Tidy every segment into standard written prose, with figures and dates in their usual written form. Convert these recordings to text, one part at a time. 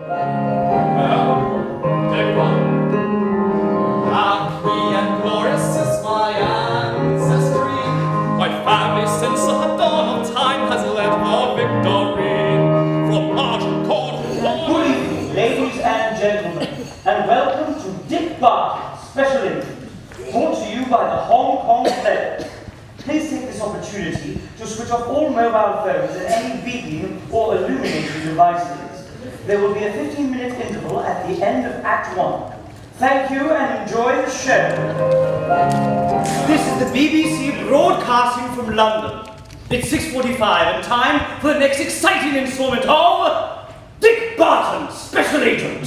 Take one. Happy and glorious is my ancestry. My family since the dawn of time has led the victory. From Argent Court. Good evening, ladies and gentlemen, and welcome to Dick Barton Special Interview, brought to you by the Hong Kong Pledge. Please take this opportunity to switch off all mobile phones and any beeping or illuminating devices. There will be a 15-minute interval at the end of Act 1. Thank you and enjoy the show. This is the BBC broadcasting from London. It's 6:45 and time for the next exciting installment of Dick Barton, Special Agent.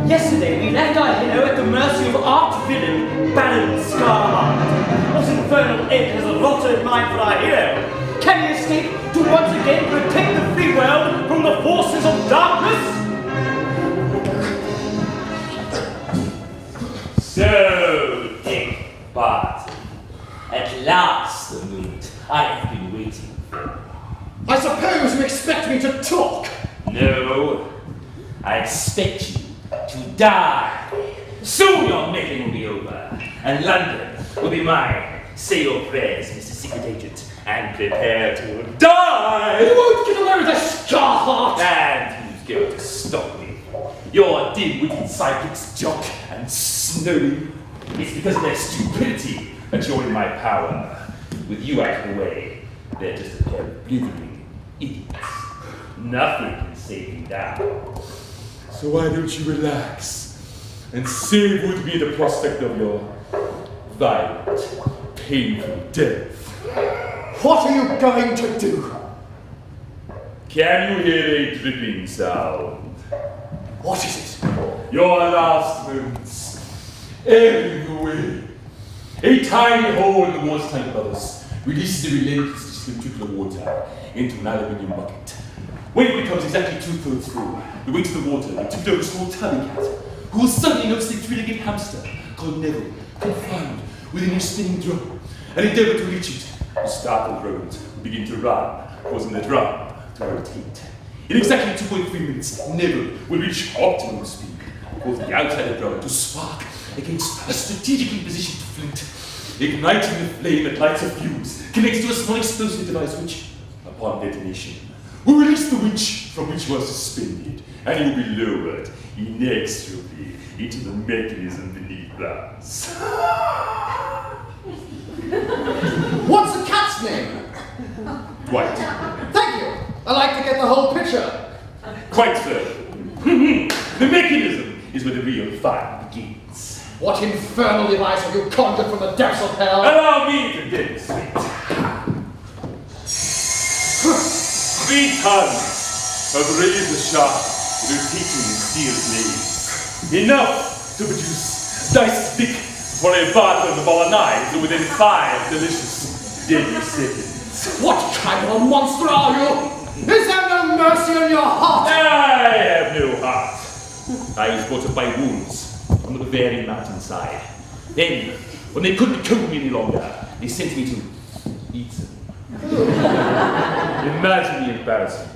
Yesterday we left our hero at the mercy of arch-villain Baron Scarheart. What infernal end has a lot in mind for our hero? Can he escape to once again protect the free world from the forces of darkness? So, Dick Barton, at last the moment I have been waiting for. I suppose you expect me to talk? No, I expect you to die. Soon your meddling will be over, and London will be mine. Say your prayers, Mr. Secret Agent, and prepare to die! You won't get away with this, Scarheart! And who's going to stop me? Your dim-witted sidekicks Jock and Snowy. It's because of their stupidity that you're in my power. With you out of the way, they're just a pair of blithering idiots. Nothing can save me now. So why don't you relax and save with me the prospect of your violent, painful death? What are you going to do? Can you hear a dripping sound? What is it? Your last moments, ebbing away. A tiny hole in the water tank above us releases the relentless trickle of water into an aluminium bucket. When it becomes exactly 2/3 full, the weight of the water will tip over a small tabby cat, who will suddenly notice a three-legged hamster called Neville, confined within a spinning drum, and endeavor to reach it. The startled rodent will begin to run, causing the drum to rotate. In exactly 2.3 minutes, Neville will reach optimum speed, causing the outside of the drum to spark against a strategically positioned flint, igniting the flame that lights a fuse, connects to a small explosive device which, upon detonation, will release the winch from which he was suspended, and he will be lowered inexorably into the mechanism beneath us. What's the cat's name? Dwight. Thank you. I like to get the whole picture. Quite so. The mechanism is where the real fun begins. What infernal device have you conjured from the depths of hell? Allow me to demonstrate. 3 tons of razor-sharp rotating steel blades. Enough to produce dice thick for a Barton bolognese within 5 delicious deadly seconds. What kind of a monster are you? Is there no mercy in your heart? I have no heart. I was brought up by wolves on the Bavarian mountainside. Then, when they couldn't cope me any longer, they sent me to eat them. Imagine the embarrassment.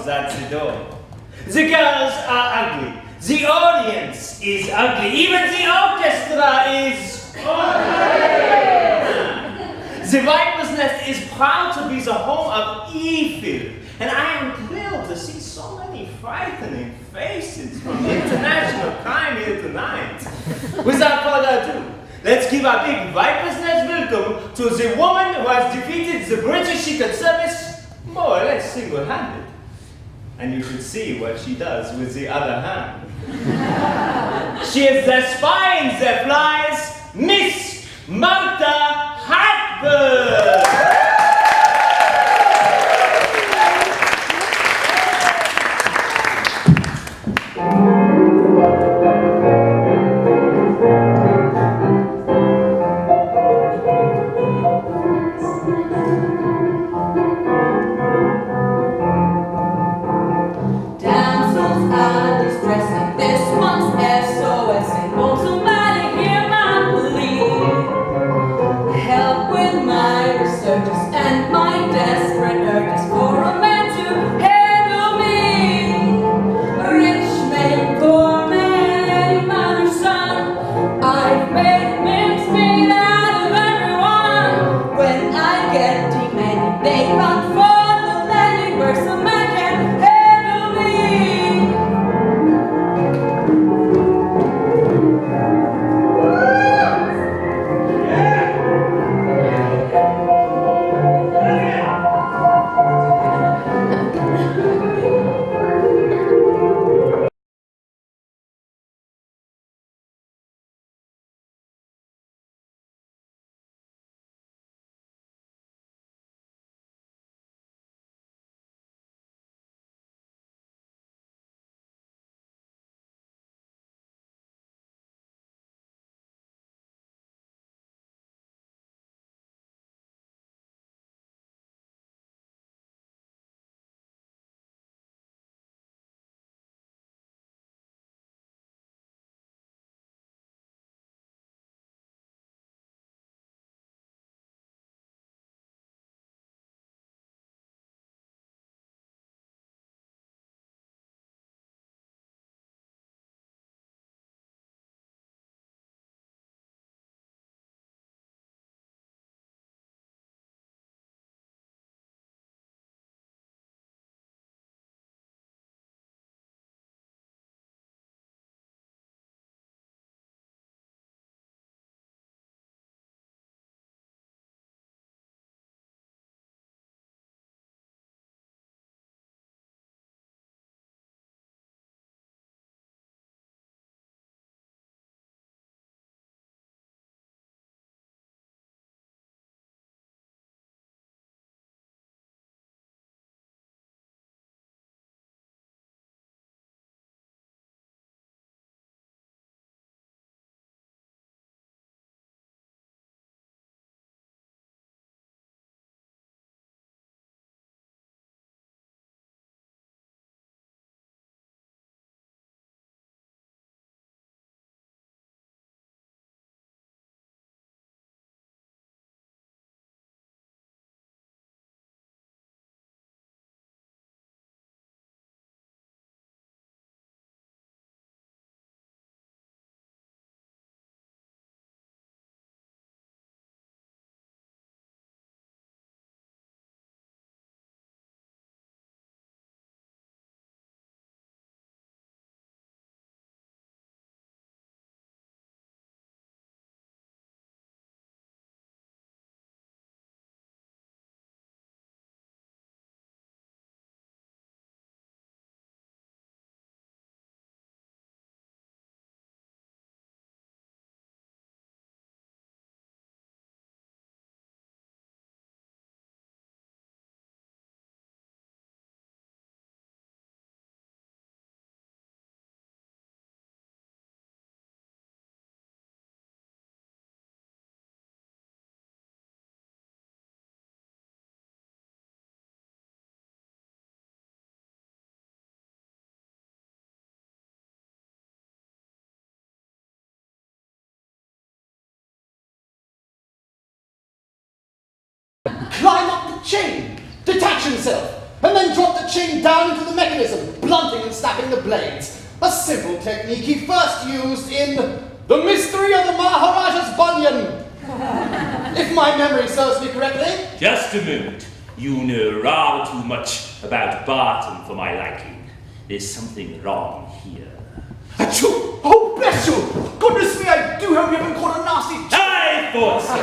At the door. The girls are ugly. The audience is ugly. Even the orchestra The Viper's Nest is proud to be the home of evil, and I am thrilled to see so many frightening faces from international crime here tonight. Without further ado, let's give a big Viper's Nest welcome to the woman who has defeated the British Secret Service more or less single-handed. And you should see what she does with the other hand. She is the spy in the flies, Miss Martha Hartburn! Damsels are distressing, this one's SOS, and won't somebody hear my plea? Help with my researches and my desperate urges for a man to handle me. A rich man, poor man, mother's son, I've made mincemeat out of everyone. When I get demanding, they run for the landing where some man can handle me. Climb up the chain, detach himself, and then drop the chain down into the mechanism, blunting and snapping the blades. A simple technique he first used in The Mystery of the Maharaja's Bunyan. If my memory serves me correctly. Just a moment. You know rather too much about Barton for my liking. There's something wrong here. Achoo! Oh, bless you! Goodness me, I do hope you haven't caught a nasty... I thought so.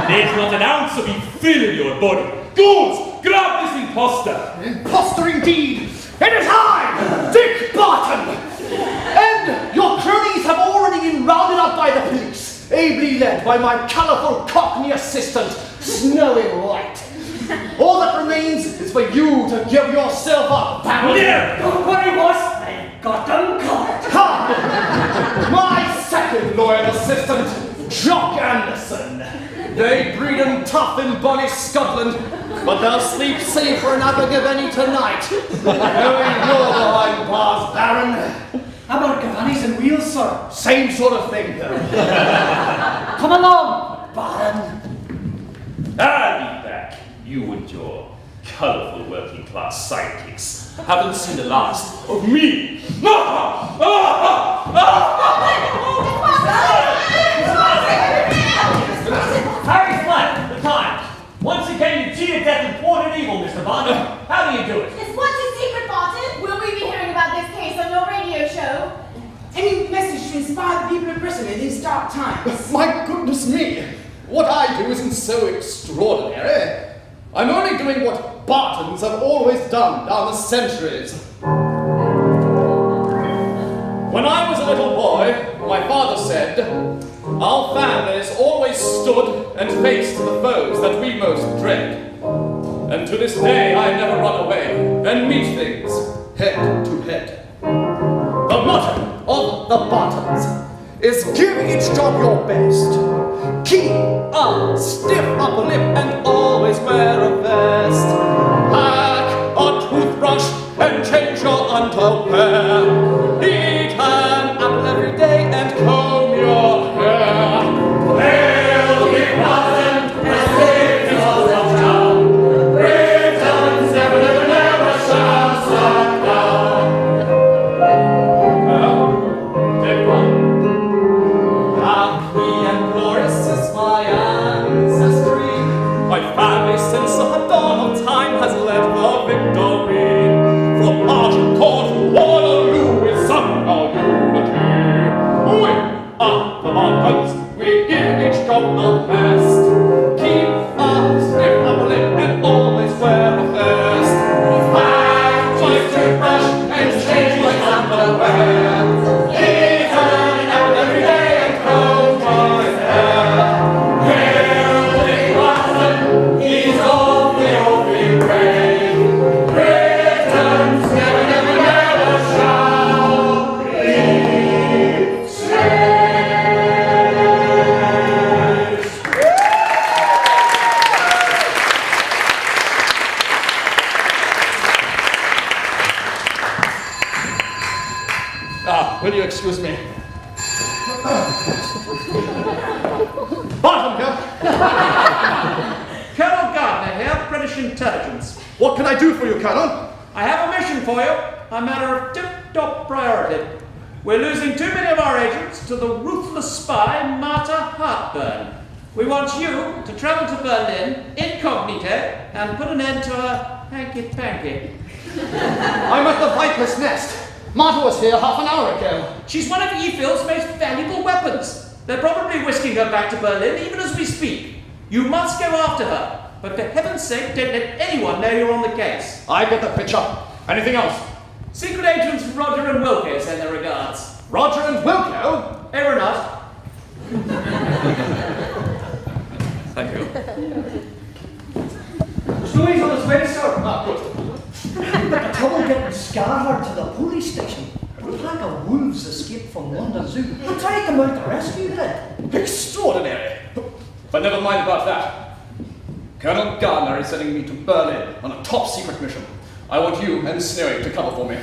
There's not an ounce of evil in your body. Ghouls, grab this imposter. Imposter indeed! It is I, Dick Barton! And your cronies have already been rounded up by the police, ably led by my colourful Cockney assistant, Snowy White. All that remains is for you to give yourself up, Baron. Don't worry, boss. I got them covered. Ha! My second loyal assistant, Jock Anderson. They breed 'em tough in bonny Scotland, but they'll sleep safer in Abergavenny tonight, knowing you're behind bars, Baron. How about Gavannies and wheels, sir? Same sort of thing, though. Come along, Barton. I'll be back. You and your colourful working-class sidekicks haven't seen the last of me. Harry Flack, the Times. Once again, you cheated death and thwarted evil, Mr. Barton. How do you do it? Is what's your secret, Barton? Will we be hearing about this case on your radio show? Any message to inspire the people of Britain in these dark times? My goodness me! What I do isn't so extraordinary. I'm only doing what Bartons have always done down the centuries. When I was a little boy, my father said, our families always stood and faced the foes that we most dread. And to this day I never run away and meet things head to head. The motto of the Bartons is give each job your best. Keep a stiff upper lip and always wear a vest. Pack a toothbrush and change your underwear. Eat an apple every day and comb your hair. Hail the Barton and save your town. Britons never, never, never shall suck down. Take one. Happy and glorious is my ancestry. My family since the dawn of time has led the victory. From Barton Court to Waterloo we sung our unity. We are the Bartons, we give each job the best. Keep a stiff upper lip and always wear a vest. Pack my toothbrush and change my underwear. Eat an apple every day and comb my hair. Hail Big Barton, he's awfully brave. Britons never, never, never shall be slaves. Will you excuse me? Barton here. Colonel Gardner here, British Intelligence. What can I do for you, Colonel? I have a mission for you, a matter of tip-top priority. We're losing too many of our agents to the ruthless spy, Martha Hartburn. We want you to travel to Berlin incognito and put an end to her hanky-panky. I'm at the Viper's Nest. Martha was here half an hour ago. She's one of Efield's most valuable weapons. They're probably whisking her back to Berlin even as we speak. You must go after her, but for heaven's sake, don't let anyone know you're on the case. I get the picture. Anything else? Secret agents Roger and Wilco send their regards. Roger and Wilco? Aeronaut. Thank you. Snowy's on his way, sir. Ah, good. But the trouble getting Scarhard to the police station. A pack of wolves escaped from London Zoo. They tried to come out to rescue them. Extraordinary. But never mind about that. Colonel Gardner is sending me to Berlin on a top secret mission. I want you and Snowy to cover for me.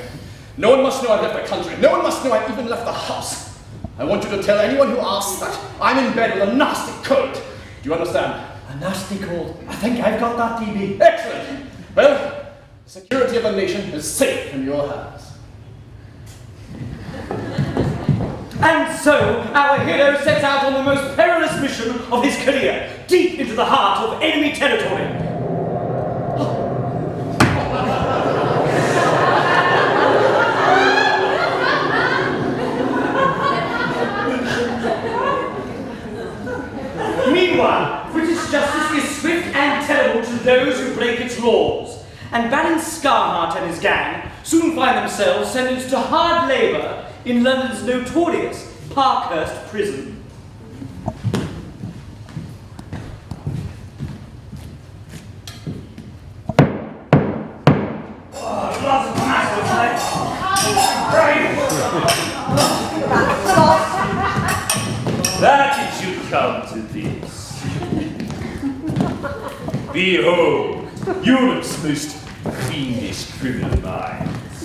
No one must know I've left the country. No one must know I even left the house. I want you to tell anyone who asks that I'm in bed with a nasty cold. Do you understand? A nasty cold. I think I've got that, TB. Excellent. Well, the security of the nation is safe in your hands. And so, our hero sets out on the most perilous transmission of his career deep into the heart of enemy territory. Meanwhile, British justice is swift and terrible to those who break its laws, and Baron Scarhart and his gang soon find themselves sentenced to hard labour in London's notorious Parkhurst prison. That it should come to this. Behold, Europe's most fiendish criminal minds.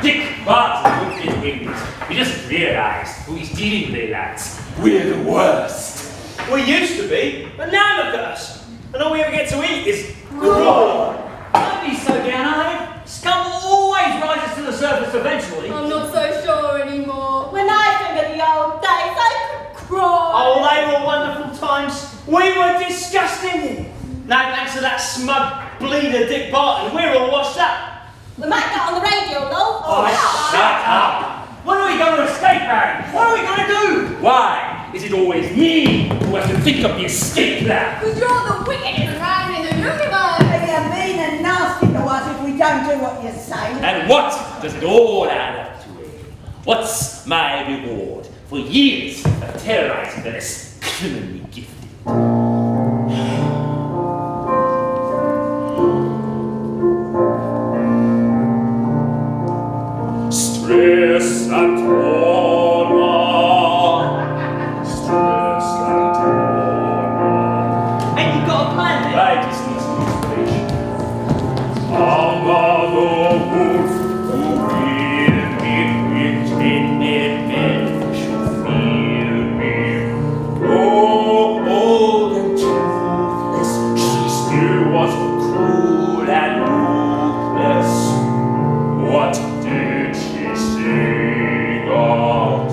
Dick Barton looked at English. He just realised who he's dealing with, lads. We're the worst. We used to be, but now look at us. And all we ever get to eat is raw. Don't be so down-hearted. Scum always rises to the surface eventually. I'm not so sure anymore. When I think of the old days, I could cry. Oh, they were wonderful times. We were disgusting. Now, thanks to that smug bleeder Dick Barton, we're all washed up. We might get on the radio, though. Oh, shut up! When are we going to escape, Baron? What are we going to do? Why is it always me who has to think of the escape plan? Because you're the wickedest man in the universe. You're mean and nasty to us if we don't do what you say. And what does it all add up to? What's my reward for years of terrorizing the less criminally gifted? Stress and trauma. Stress and trauma. Ain't you got a plan then? I just need some inspiration. Among the wolves who will meet intended men should fear me. Oh, old and toothless, she still was cruel and ruthless. What did she say, God?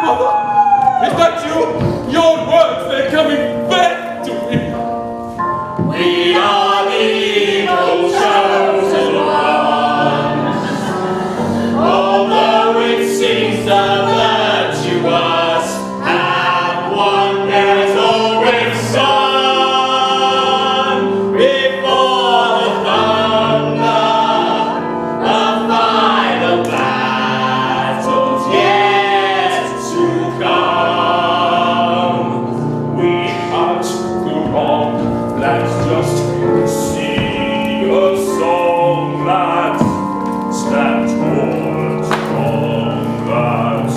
Mother, is that you? Your words, they're coming back to me. We are the evil chosen ones. Although it seems the virtuous have won, there is always sun before the thunder. The final battle's yet to come. We hunt the wrong, let's just sing a song that stands tall and strong, that's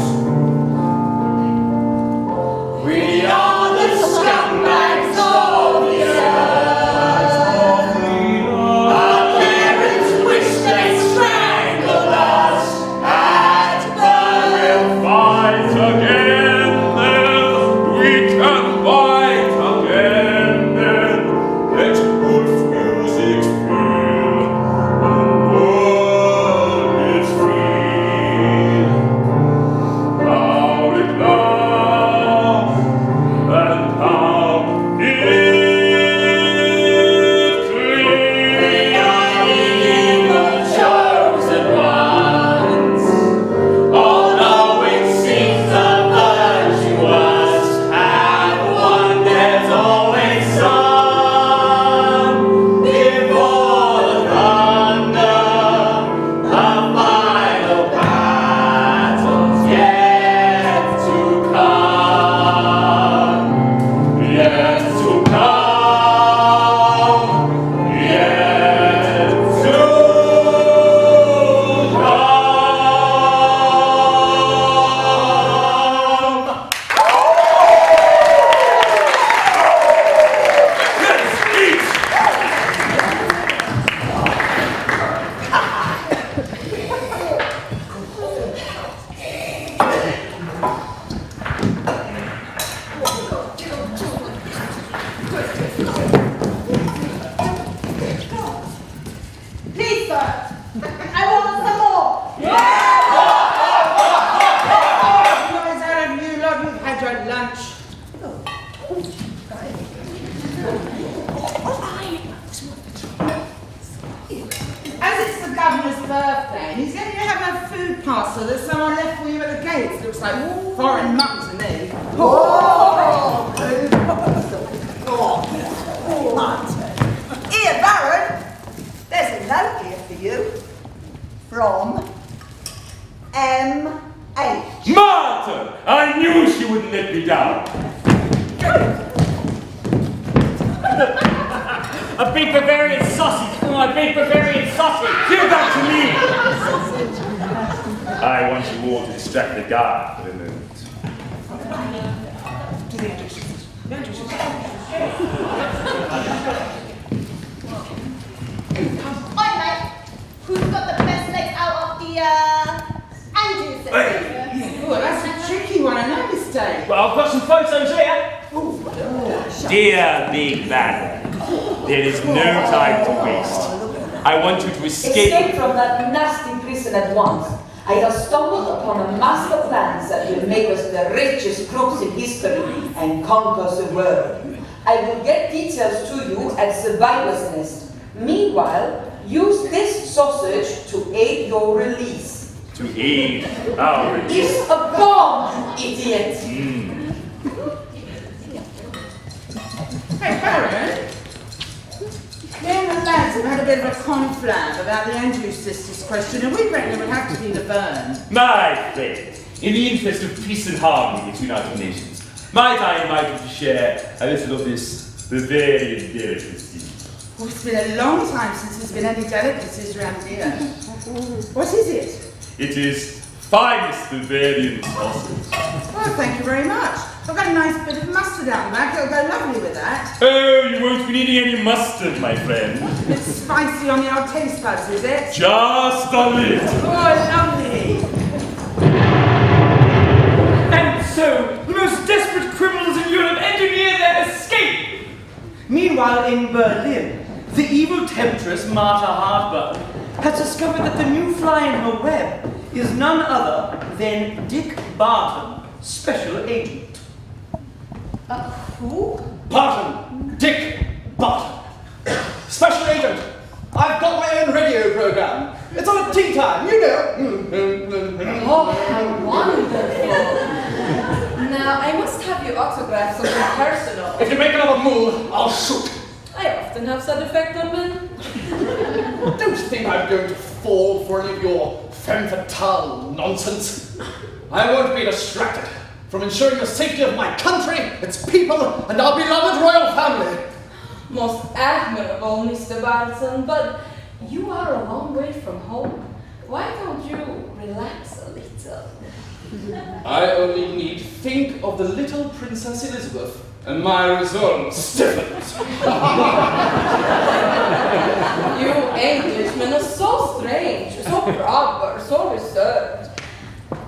heads. Looks like foreign muck to me. Here, Baron, there's a note here for you from M.H. Martin! I knew she wouldn't let me down. A big Bavarian sausage! Oh, a big Bavarian sausage! Give that to me! I want you all to distract the guard for a moment. Oi, mate. Who's got the best legs out of the, Andrews section? Oh, that's a tricky one, I know, Miss Dave. Well, I've got some photos here. Dear Big Bad, there is no time to waste. I want you to Escape from that nasty prison at once. I have stumbled upon a master plan that will make us the richest crooks in history and conquer the world. I will get details to you at the Survivor's Nest. Meanwhile, use this sausage to aid your release. To aid our release. It's a bomb, you idiot! Hey, Baron. Me and the lads have had a bit of a conflab about the Andrews sisters question, and we reckon it would have to be the burn. My friend, in the interest of peace and harmony between our two nations, might I invite you to share a little of this Bavarian delicacy? Oh, it's been a long time since there's been any delicacies around here. What is it? It is finest Bavarian sausage. Oh, thank you very much. I've got a nice bit of mustard out the back. It'll go lovely with that. Oh, you won't be needing any mustard, my friend. It's spicy on the old taste buds, is it? Just a little. Oh, lovely. And so, the most desperate criminals in Europe engineer their escape. Meanwhile, in Berlin, the evil temptress Martha Hartburn has discovered that the new fly in her web is none other than Dick Barton, special agent. Who? Barton, Dick Barton, special agent. I've got my own radio program. It's on at tea time, you know. Oh, how wonderful. Now, I must have you autograph something personal. If you make another move, I'll shoot. I often have that effect on men. Don't think I'm going to fall for any of your femme fatale nonsense. I won't be distracted from ensuring the safety of my country, its people, and our beloved royal family. Most admirable, Mr. Barton, but you are a long way from home. Why don't you relax a little? I only need think of the little Princess Elizabeth, and my resolve stiffens. You Englishmen are so strange, so proper, so reserved.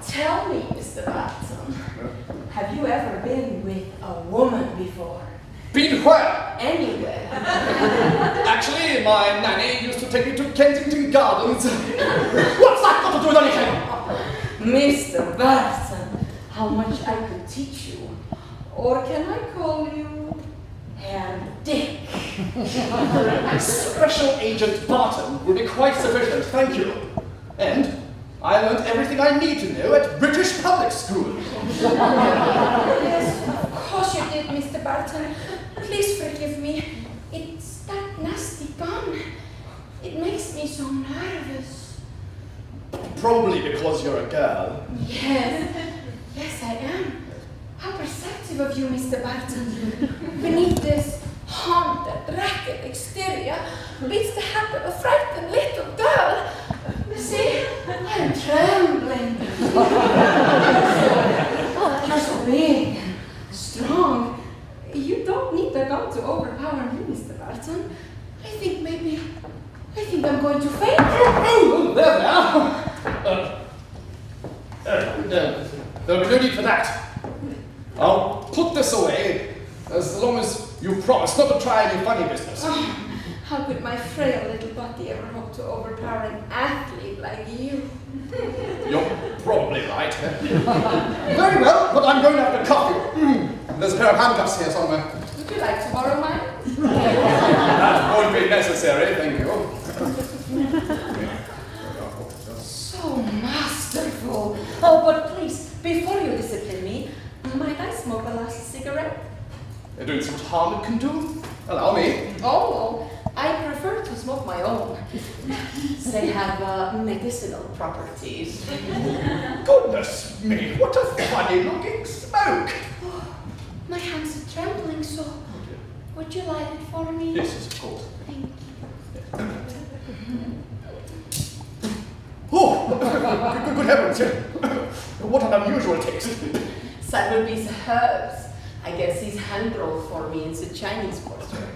Tell me, Mr. Barton, have you ever been with a woman before? Been where? Anywhere. Actually, my nanny used to take me to Kensington Gardens. What's that got to do with anything? Mr. Barton, how much I could teach you. Or can I call you Herr Dick? Special Agent Barton will be quite sufficient, thank you. And I learned everything I need to know at British public school. Yes, of course you did, Mr. Barton. Please forgive me. It's that nasty gun. It makes me so nervous. Probably because you're a girl. Yes, I am. How perceptive of you, Mr. Barton. Beneath this haunted, ragged exterior beats the heart of a frightened little girl. See, I'm trembling. You're so big and strong. You don't need a gun to overpower me, Mr. Barton. I think I'm going to faint. Oh, there. There'll be no need for that. I'll put this away as long as you promise not to try any funny business. Oh, how could my frail little body ever hope to overpower an athlete like you? You're probably right. Very well, but I'm going to have to cuff you. There's a pair of handcuffs here somewhere. Would you like to borrow mine? That won't be necessary, thank you. So masterful. Oh, but please I don't see what harm it can do. Allow me. Oh, I prefer to smoke my own. They have medicinal properties. Goodness me, what a funny looking smoke. My hands are trembling, so would you light it for me? Yes, of course. Thank you. Oh, good heavens. What an unusual taste. Cyberbee's herbs. I guess he's hand-rolled for me in the Chinese quarter.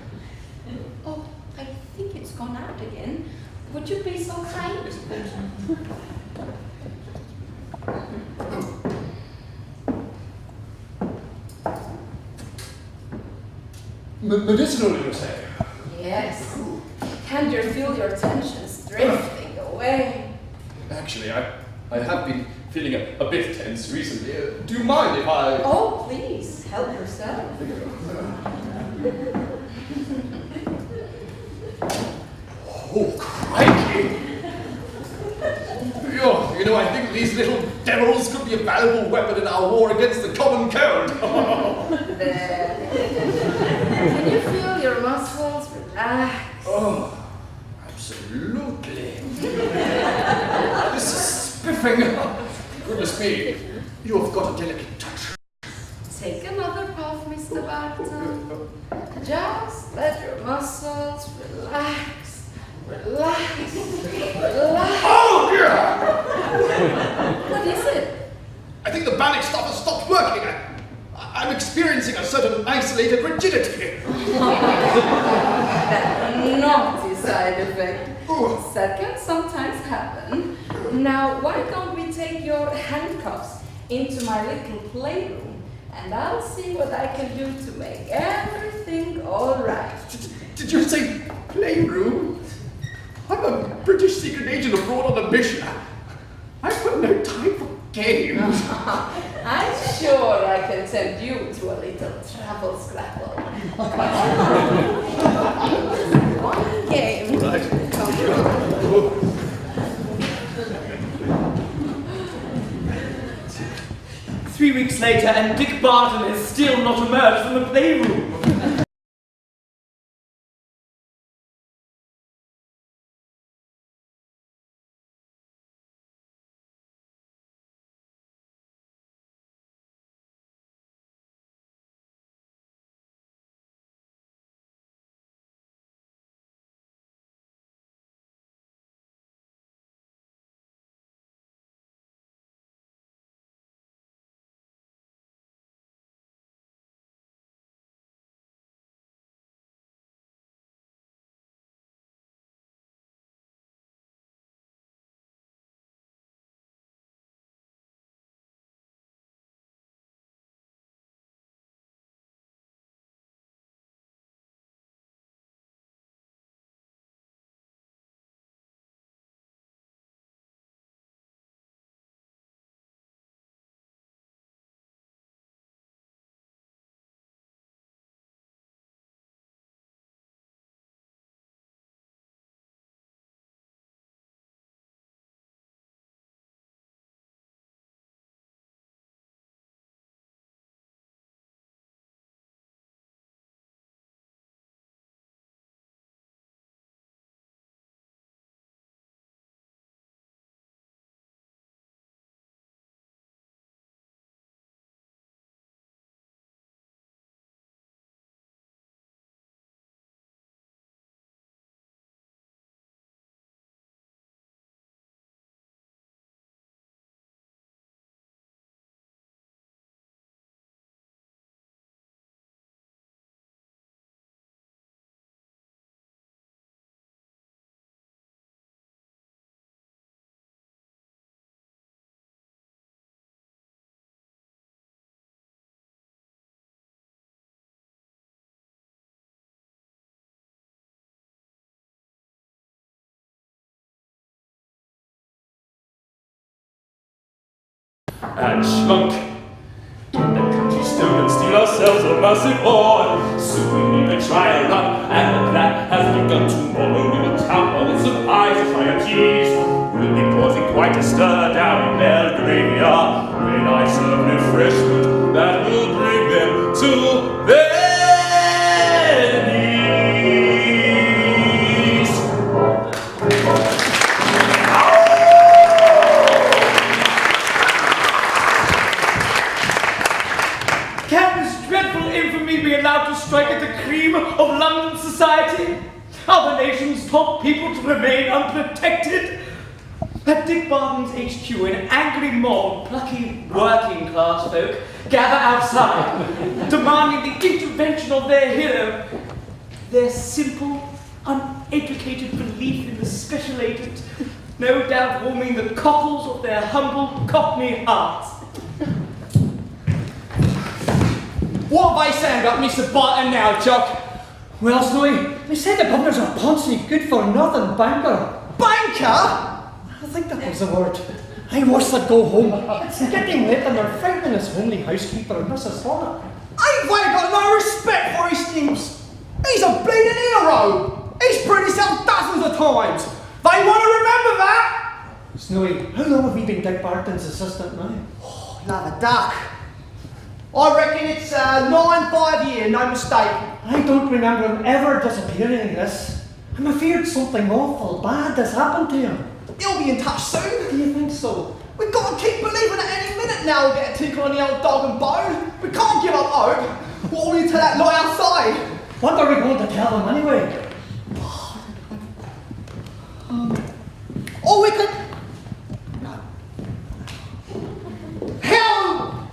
Oh, I think it's gone out again. Would you be so kind? Medicinal, you say? Yes. Can't you feel your tensions drifting away? Actually, I have been feeling a bit tense recently. Do you mind if I... Oh, please, help yourself. Oh, crikey! You know, I think these little devils could be a valuable weapon in our war against the common cold. There. Can you feel your muscles relax? Oh, absolutely. This is spiffing. Goodness me, you have got a delicate touch. Take another puff, Mr. Barton. Just let your muscles relax. Relax. Relax. Oh, dear! What is it? I think the bannock stuff has stopped working. I'm experiencing a certain isolated rigidity. That naughty side effect. Ooh. That can sometimes happen. Now, why don't we take your handcuffs into my little playroom, and I'll see what I can do to make everything all right. Did you say playroom? I'm a British secret agent abroad on a mission. I've got no time for games. I'm sure I can send you to a little travel scrabble. One game. Right. 3 weeks later, and Dick Barton has still not emerged from the playroom. And shrunk. That country stone and steal ourselves a massive hoard. Soon we will try a run, and the plan has begun. Tomorrow we will count all its supplies and try a tease. We'll be causing quite a stir down in Belgravia when I serve refreshment that will bring them to their dreadful infamy be allowed to strike at the cream of London society? Are the nation's top people to remain unprotected? At Dick Barton's HQ, an angry mob of plucky working class folk gather outside, demanding the intervention of their hero. Their simple, uneducated belief in the special agent, no doubt warming the cockles of their humble Cockney hearts. What have they saying about Mr. Barton now, Chuck? Well, Snowy, they say the governor's a poncy, good-for-nothing banker. Banker? I think that was the word. I wish they'd go home. It's getting late and they're frightening his homely housekeeper and Mrs. Horner. Ain't they got no respect for his things? He's a bleeding hero. He's proved himself dozens of times. They want to remember that. Snowy, how long have you been Dick Barton's assistant now? Oh, love a duck. I reckon it's 9-5 years, no mistake. I don't remember him ever disappearing in this. I'm afeard something awful bad has happened to him. He'll be in touch soon. Do you think so? We've got to keep believing that any minute now we'll get a tickle on the old dog and bone. We can't give up hope. What will you tell that lot outside? What are we going to tell them anyway? Or we could... No. Hell!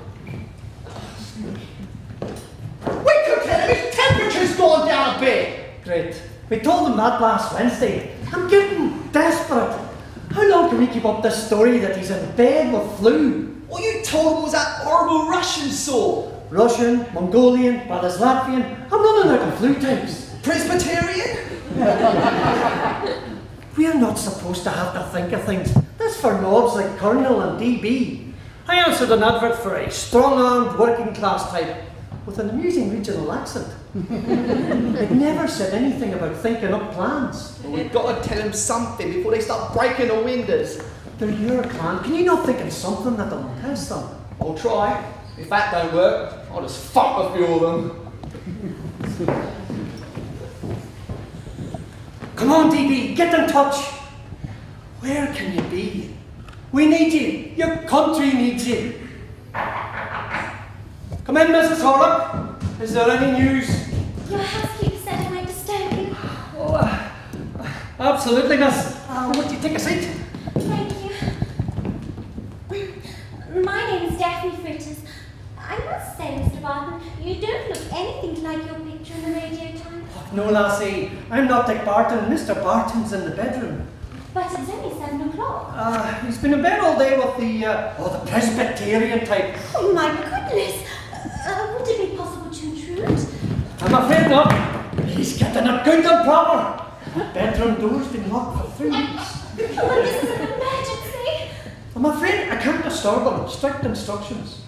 We could tell him his temperature's gone down a bit. Great. We told them that last Wednesday. I'm getting desperate. How long can we keep up this story that he's in bed with flu? What you told him was that horrible Russian sort. Russian, Mongolian, Brothers Latvian. I'm running out of flu types. Presbyterian? We're not supposed to have to think of things. That's for knobs like Colonel and DB. I answered an advert for a strong-armed working class type with an amusing regional accent. It never said anything about thinking up plans. Well, we've got to tell him something before they start breaking the windows. They're your clan. Can you not think of something that'll impress them? I'll try. If that don't work, I'll just fuck a few of them. Come on, DB, get in touch. Where can you be? We need you. Your country needs you. Come in, Mrs. Horlock. Is there any news? Your housekeeper said I might disturb you. Oh, absolutely, miss. Would you take a seat? Thank you. My name is Daphne Fritters. I must say, Mr. Barton, you don't look anything like your picture in the Radio Times. No, lassie. I'm not Dick Barton. Mr. Barton's in the bedroom. But it's only 7 o'clock. He's been in bed all day with the Presbyterian type. Oh my goodness! Would it be possible to intrude? I'm afraid not. He's getting it good and proper. The bedroom door's been locked for 3 weeks. But this is an emergency. I'm afraid I can't disturb him. Strict instructions.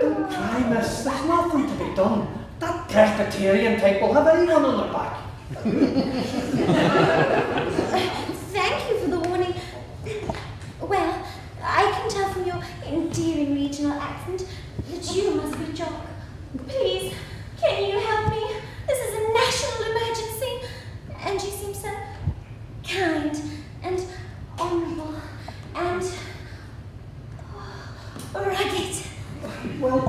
Don't cry, miss. There's nothing to be done. That Presbyterian type will have anyone on their back. Thank you for the warning. Well, I can tell from your endearing regional accent that you must be Jock. Please, can you help me? This is a national emergency, and you seem so kind and honourable and rugged. Well,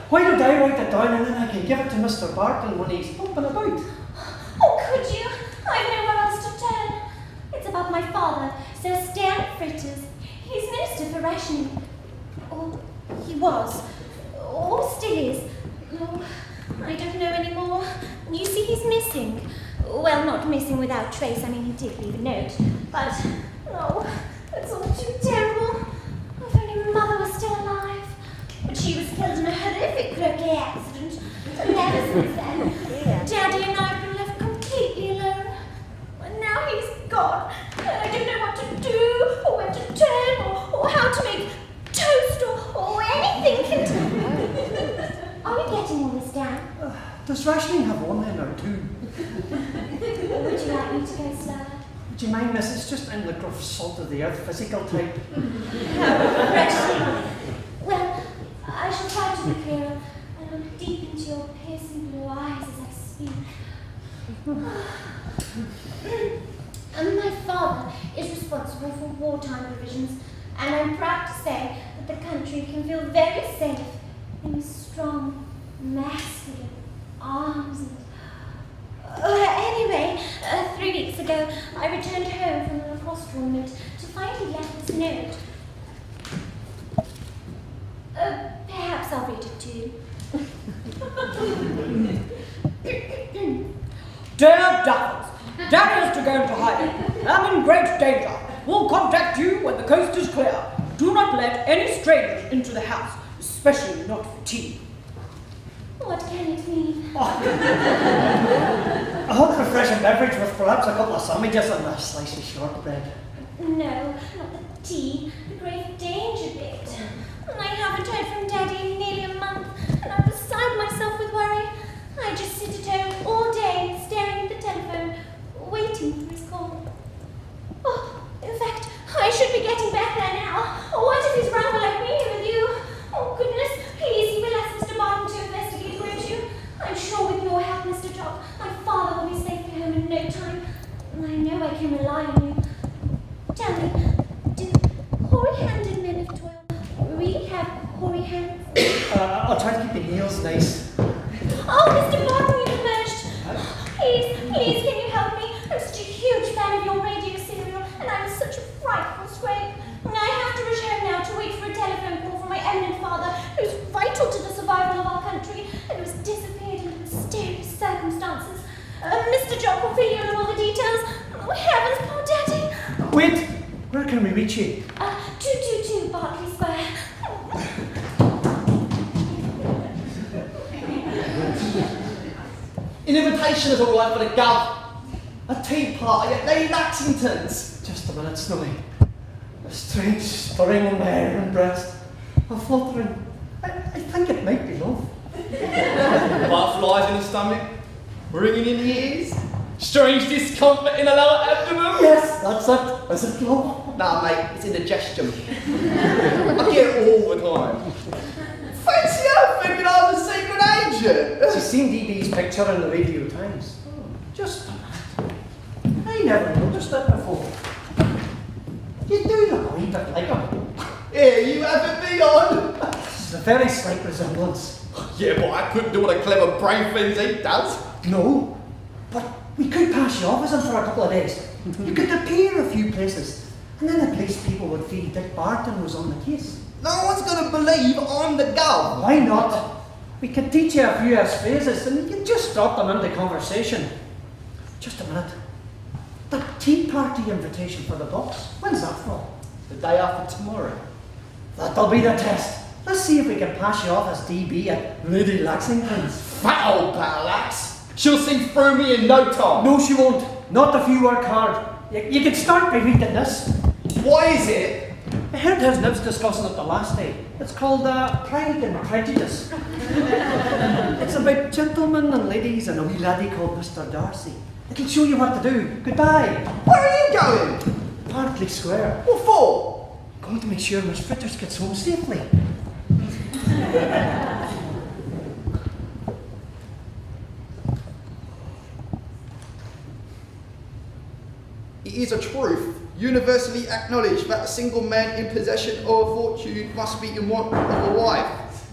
why don't I write it down and then I can give it to Mr. Barton when he's up and about? Oh, could you? I've nowhere else to turn. It's about my father, Sir Stan Fritters. He's Minister for Rationing. Or he was. Or still is. Oh, I don't know anymore. You see, he's missing. Well, not missing without trace. I mean, he did leave a note. But, oh, it's all too terrible. If only Mother was still alive. But she was killed in a horrific croquet accident. And ever since then, Daddy and I have been left completely alone. And now he's gone. And I don't know what to do, or where to turn, or how to make toast, or anything. Are we getting all this down? Does rationing have one then or two? Would you like me to go slower? Would you mind, miss? It's just I'm the gruff salt of the earth physical type. Rationing. Well, I shall try to be clearer. your piercing blue eyes as I speak. And my father is responsible for wartime provisions, and I'm proud to say that the country can feel very safe in his strong, masculine arms and... Anyway, 3 weeks ago, I returned home from a lacrosse tournament to find he left this note. Perhaps I'll read it to you. Dear Duffers, Daddy is to go into hiding. I'm in great danger. Will contact you when the coast is clear. Do not let any strangers into the house, especially not for tea. What can it mean? A hot refreshing beverage with perhaps a couple of sandwiches and a slice of shortbread. No, not the tea, the grave danger bit. I haven't heard from Daddy in nearly a month, and I'm beside myself with worry. I just sit at home all day, staring at the telephone, waiting for his call. Oh, in fact, I should be getting back there now. What if he's run like me with you? Oh, goodness, please, you will ask Mr. Barton to investigate, won't you? I'm sure with your help, Mr. Job, my father will be safely home in no time. I know I can rely on you. Tell me, do hoary-handed men of 12 really have hoary hands? I'll try to keep the nails nice. Oh, Mr. Barton, you've emerged. Please, can you help me? I'm such a huge fan of your radio serial, and I'm in such a frightful scrape. I have to rush home now to wait for a telephone call from my eminent father, who's vital to the survival of our country, and who has disappeared in mysterious circumstances. Mr. Jock will fill you in on all the details. Oh, heavens, poor Daddy. Wait, where can we reach you? 222 Berkeley Square. An invitation has arrived for the Gov. A tea party at Lady Laxington's. Just a minute, Snowy. A strange stirring in my hair and breast. A fluttering. I think it might be love. Butterflies in the stomach, ringing in the ears, strange discomfort in the lower abdomen. Yes, that's it. Is it love? Nah, mate, it's indigestion. I get it all the time. Fancy her thinking I'm a secret agent. She's seen DB's picture in the Radio Times. Just a minute. I never noticed it before. You do look a wee bit like her. Here, you having me on? It's a very slight resemblance. Yeah, but I couldn't do all the clever brain things he does. No, but we could pass you off as him for a couple of days. You could appear a few places, and then at least people would feel Dick Barton was on the case. No one's going to believe I'm the Gov. Why not? We could teach you a few phrases, and you can just drop them into conversation. Just a minute. That tea party invitation for the box, when's that for? The day after tomorrow. That'll be the test. Let's see if we can pass you off as DB at Lady Laxington's. Fat old parallax. She'll see through me in no time. No, she won't. Not if you work hard. You can start by reading this. What is it? I heard his nibs discussing it the last day. It's called Pride and Prejudice. It's about gentlemen and ladies and a wee laddie called Mr. Darcy. It'll show you what to do. Goodbye. Where are you going? Berkeley Square. What for? Going to make sure Miss Fritters gets home safely. It is a truth, universally acknowledged, that a single man in possession of a fortune must be in want of a wife.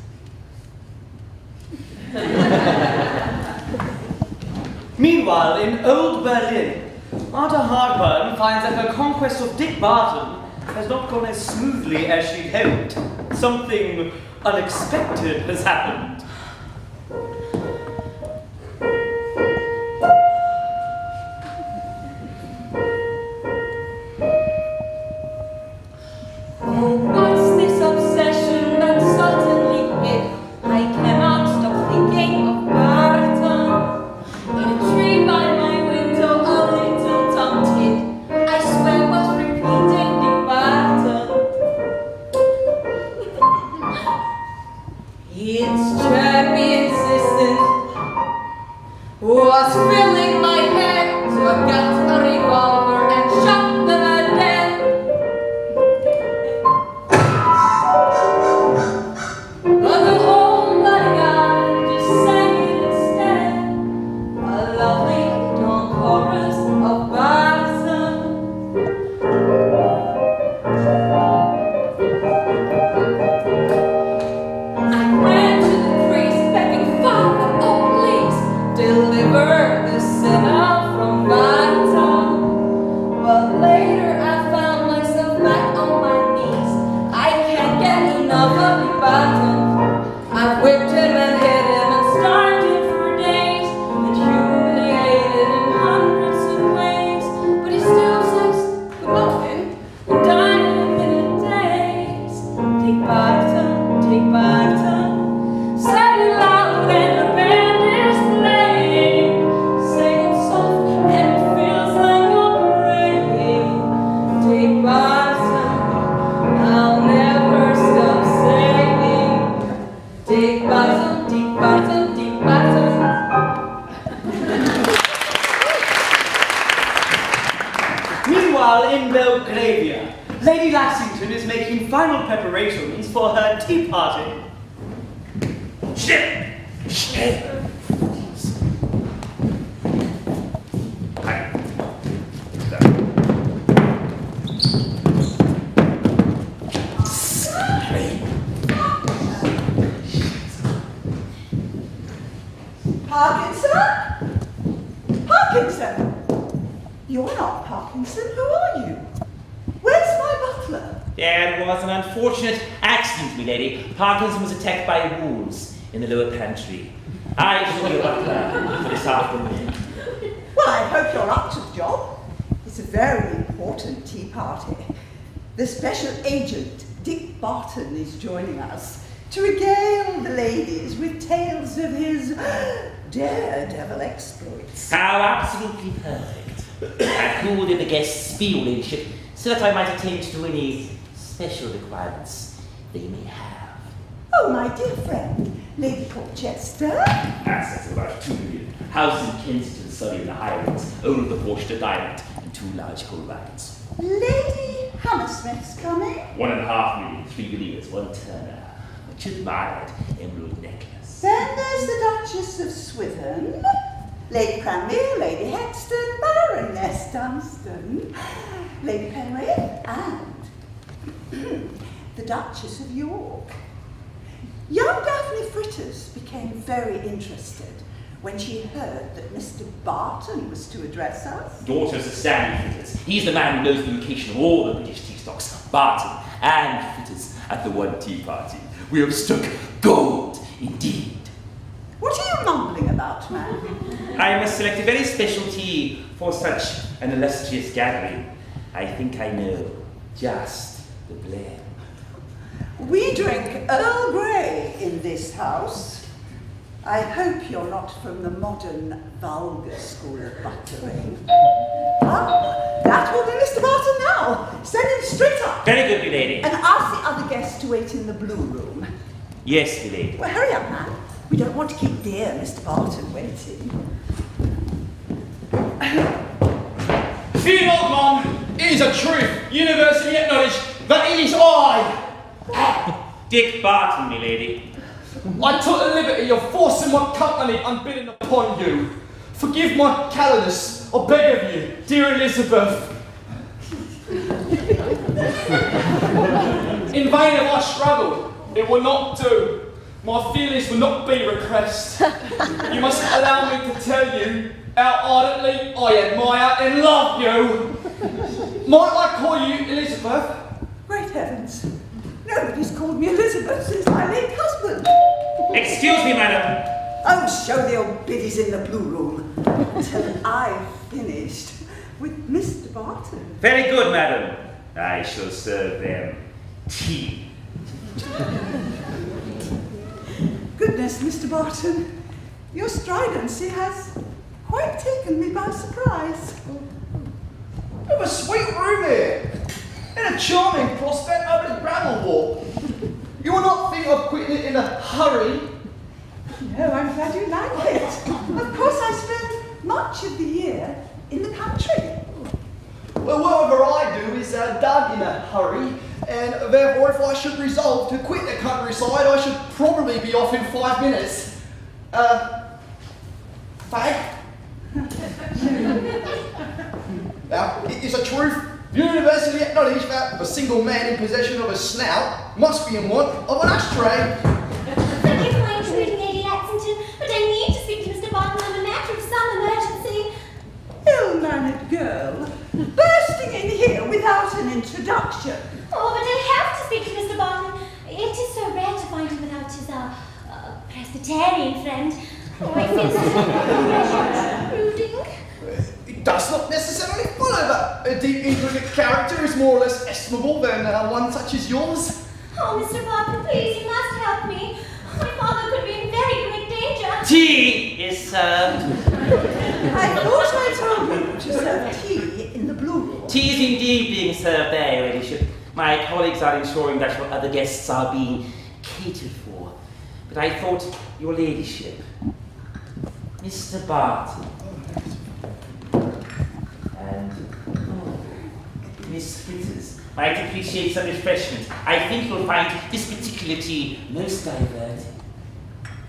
Meanwhile, in old Berlin, Martha Harburn finds that her conquest of Dick Barton has not gone as smoothly as she'd hoped. Something unexpected has happened. What's this obsession that suddenly hit? I cannot stop thinking of Barton. In a tree by my window, a little Tom Tit, I swear was repeating Dick Barton. Its chirpy insistence was filling my head, so I got a revolver and shot them dead. But the whole bodyguard just sang Dick Barton. Say it loud and the band is playing. Say it soft and it feels like you're praying. Dick Barton, I'll never stop saying. Dick Barton, Dick Barton, Dick Barton. Meanwhile, in Belgravia, Lady Lassington is making final preparations for her tea party. Shit! Parkinson? Parkinson? You're not Parkinson, who are you? Where's my butler? There was an unfortunate accident, milady. Parkinson was attacked by wolves in the lower pantry. I shall be your butler for this afternoon. Well, I hope you're up to the job. It's a very important tea party. The special agent, Dick Barton, is joining us to regale the ladies with tales of his daredevil exploits. How absolutely perfect. I called in the guests' be, your ladyship, so that I might attend to any special requirements they may have. Oh, my dear friend, Lady Porchester. Assets of about 2 million. Houses in Kensington, Surrey, and the Highlands. Owner of the Porchester Diamond and 2 large coal wagons. Lady Hammersmith's coming. 1.5 million, 3 believers, 1 Turner. Much admired emerald necklace. Then there's the Duchess of Swithin, Lady Cranmere, Lady Hexton, Baroness Dunstan, Lady Penrith, and the Duchess of York. Young Daphne Fritters became very interested when she heard that Mr. Barton was to address us. Daughters of Stanley Fritters. He's the man who knows the location of all the British tea stocks. Barton and Fritters at the one tea party. We have struck gold, indeed. What are you mumbling about, man? I must select a very special tea for such an illustrious gathering. I think I know just the blend. We drink Earl Grey in this house. I hope you're not from the modern, vulgar school of buttering. Ah, that will be Mr. Barton now. Send him straight up. Very good, milady. And ask the other guests to wait in the blue room. Yes, milady. Well, hurry up, man. We don't want to keep dear Mr. Barton waiting. Fear not, Mum. It is a truth, universally acknowledged, that it is I. Dick Barton, milady. I took the liberty of forcing my company unbidden upon you. Forgive my callousness, I beg of you, dear Elizabeth. In vain have I struggled. It will not do. My feelings will not be repressed. You must allow me to tell you how ardently I admire and love you. Might I call you Elizabeth? Great heavens. Nobody's called me Elizabeth since my late husband. Excuse me, madam. Oh, show the old biddies in the blue room until I've finished with Mr. Barton. Very good, madam. I shall serve them tea. Goodness, Mr. Barton, your stridency has quite taken me by surprise. We have a sweet room here, and a charming prospect over the gravel walk. You will not think of quitting it in a hurry. No, I'm glad you like it. Of course, I spend much of the year in the country. Well, whatever I do is done in a hurry, and therefore, if I should resolve to quit the countryside, I should probably be off in 5 minutes. Fag? Now, it is a truth universally acknowledged that a single man in possession of a snout must be in want of an ashtray. Thank you for intruding, Lady Lexington, but I need to speak to Mr. Barton on a matter of some emergency. Ill-mannered girl, bursting in here without an introduction. Oh, but I have to speak to Mr. Barton. It is so rare to find him without his, Presbyterian friend. Oh, I feel so intruding. It does not necessarily follow that a deep, intricate character is more or less estimable than one such as yours. Oh, Mr. Barton, please, you must help Tea is served. I thought I told you to serve tea in the blue room. Tea is indeed being served there, Your Ladyship. My colleagues are ensuring that your other guests are being catered for. But I thought, Your Ladyship, Mr. Barton, and Miss Fritters might appreciate some refreshment. I think you'll find this particular tea most diverting.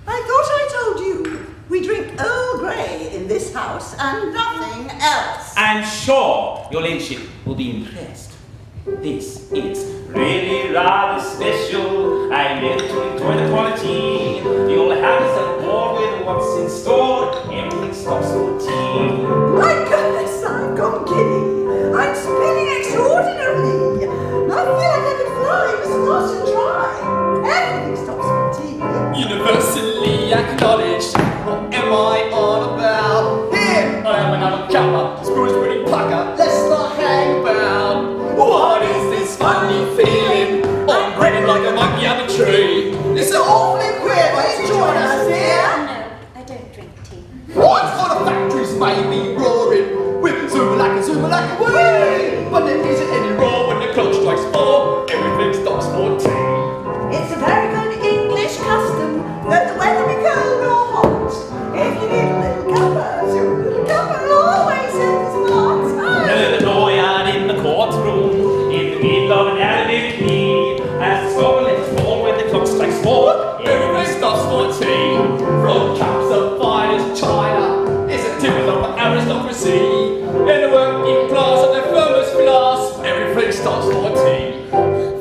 I thought I told you we drink Earl Grey in this house and nothing else. I'm sure Your Ladyship will be impressed. This is really rather special. I'm able to enjoy the quality. You'll have yourself bored with what's in store. Everything stops for tea. My goodness, I've gone giddy. I'm spinning extraordinarily. I feel like I could fly as fast and dry. Everything stops for tea. Universally acknowledged. What am I on about? Here I am another cuppa, spoon's pretty pucker. Let's not hang about. What is this funny feeling? I'm grinning like a monkey up a tree. It's awfully queer, but join us here. No, I don't drink tea. What sort of factories may be roaring? With zoom like a way. But there isn't any roar when the clock strikes 4. Everything stops for tea. It's a very good English custom that the weather be cold or hot. If you need a little cuppa, your little cuppa always has a hot time. The lawyer in the courtroom, in the middle of an alleyway, as the storm lets fall when the clock strikes 4. Everything stops for tea. From cups of finest china, it's a typical of aristocracy. In the working class of the firmest class, everything stops for tea.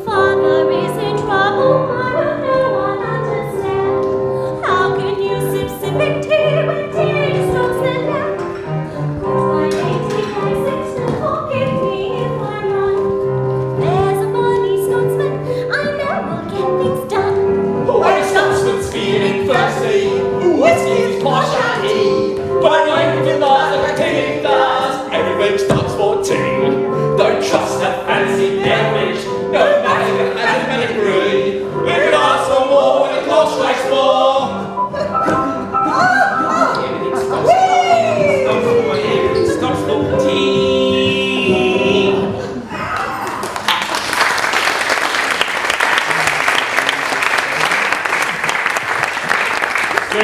Father is in trouble, I don't know, I understand. How can you sip sipping tea when tea distorts the lamp? Cause my lady likes it, forgive me if I'm wrong. There's a funny Scotsman, I know will get things done. When a Scotsman's feeling thirsty, whiskey is partiality. But when the laws of a king does, everything stops for tea. Don't trust a fancy beverage, no matter if it has a pedigree. We can ask for more when the clock strikes 4. Everything stops for tea. So,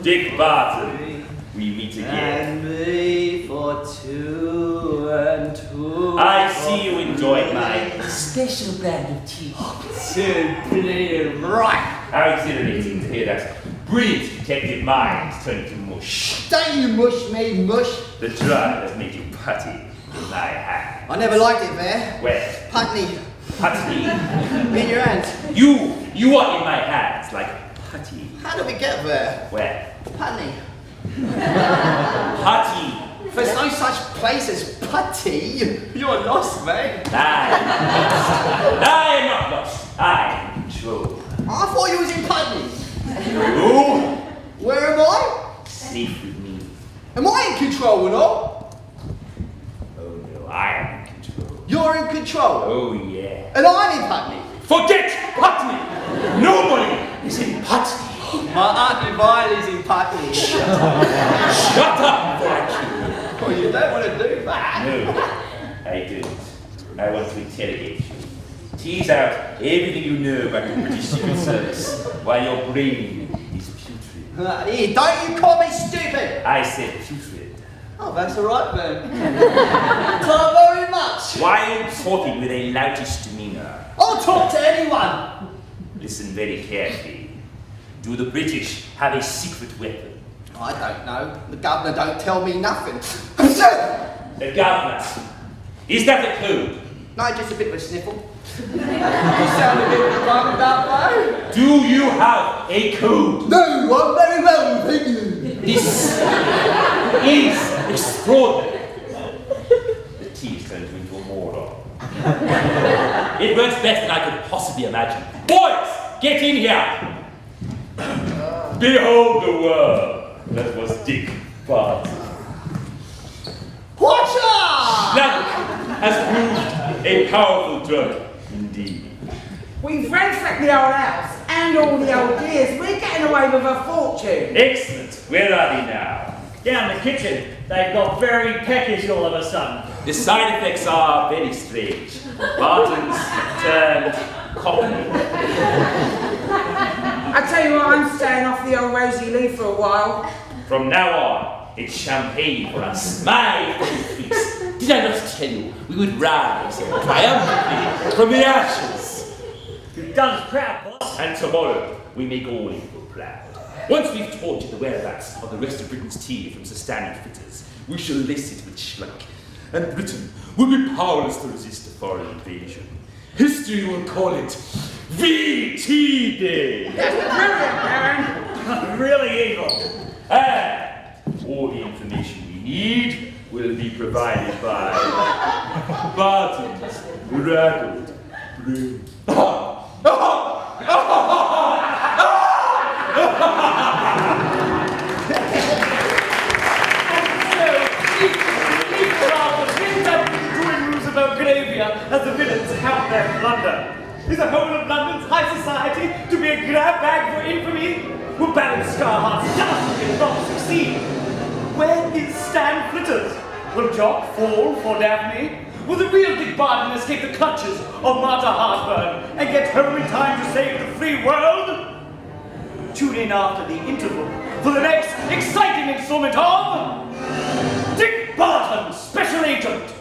Dick Barton, we meet again. And me for 2 and 2. I see you enjoyed my special brand of tea. Simply right. How exhilarating to hear that brilliant detective mind turn to mush. Don't you mush me, mush. The drug has made you putty in my hand. I never liked it there. Where? Putney. Putty? In your hand. You are in my hands like putty. How did we get there? Where? Putney. Putty. There's no such place as putty. You're lost, mate. I am not lost. I am in control. I thought you was in Putney. You? Where am I? Safe with me. Am I in control or not? Oh no, I am in control. You're in control. Oh yeah. And I'm in Putney. Forget Putney! Nobody is in Putney. My Auntie Viley's in Putney. Shut up before I kill you. Oh, you don't want to do that. No, I don't. I want to interrogate you. Tease out everything you know about the British Secret Service while your brain is putrid. Here, don't you call me stupid. I said putrid. Oh, that's all right then. Not very much. Why are you talking with a loutish demeanor? I'll talk to anyone. Listen very carefully. Do the British have a secret weapon? I don't know. The governor don't tell me nothing. The governor. Is that the code? No, just a bit of a sniffle. You sound a bit drunk that way. Do you have a code? No, I'm very well, thank you. This is extraordinary. The tea is turned into a moron. It works better than I could possibly imagine. Boys, get in here. Behold the world. That was Dick Barton. Watch out! Schlank has proved a powerful drug indeed. We've ransacked the old house and mind all the old years. We're getting away with a fortune. Excellent. Where are they now? Down the kitchen, they've got very peckish all of a sudden. The side effects are very strange. Barton's turned cockney. I tell you what, I'm staying off the old Rosy Lee for a while. From now on, it's champagne for us. My feast. Did I not tell you we would rise triumphantly from the ashes? You've done us proud, boss. And tomorrow, we make all equal proud. Once we've tortured the whereabouts of the rest of Britain's tea from Sir Stanley Fritters, we shall lace it with schluck, and Britain will be powerless to resist a foreign invasion. History will call it VT Day. That's brilliant, Baron. Really evil. And all the information we need will be provided by Barton's rattled brain. As the villains count their plunder. Is the whole of London's high society to be a grab bag for infamy? Will Baron Scarhart's dastardly plot succeed? Where is Stan Flitters? Will Jock fall for Daphne? Will the real Dick Barton escape the clutches of Martha Hartburn and get home in time to save the free world? Tune in after the interval for the next exciting installment of Dick Barton, Special Agent.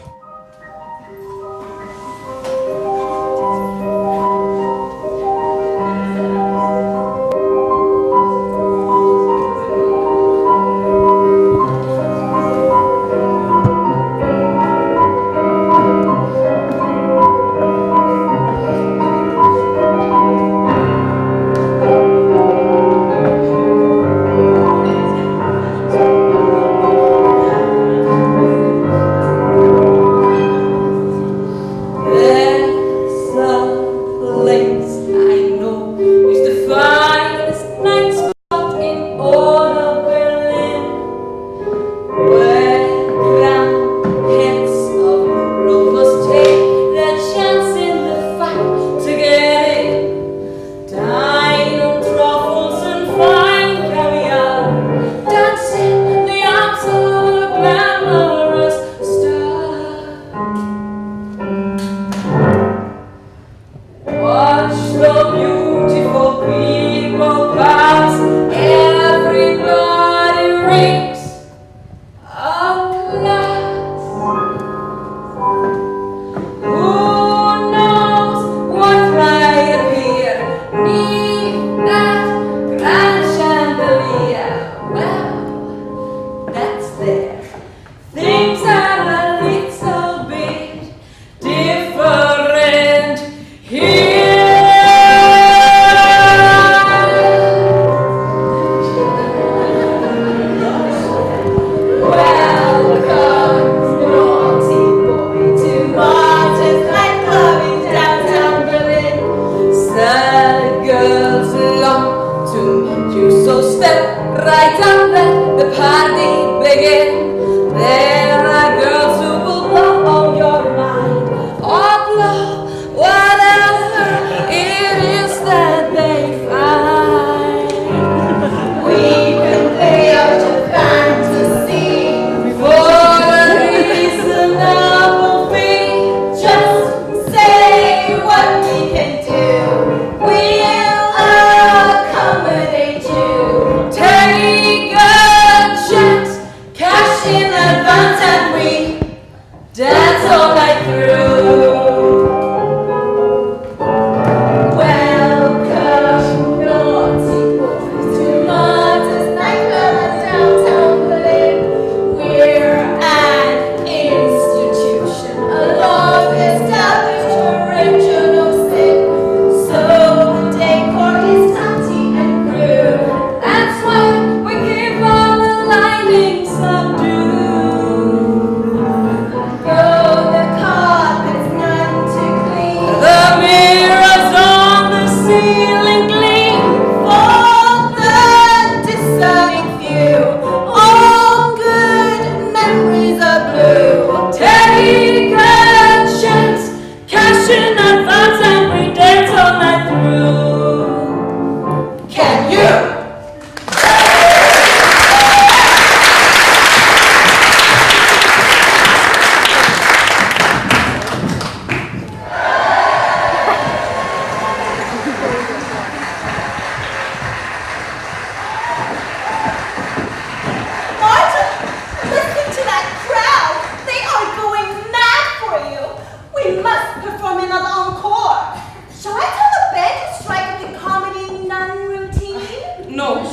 Take a chance, cash in advance.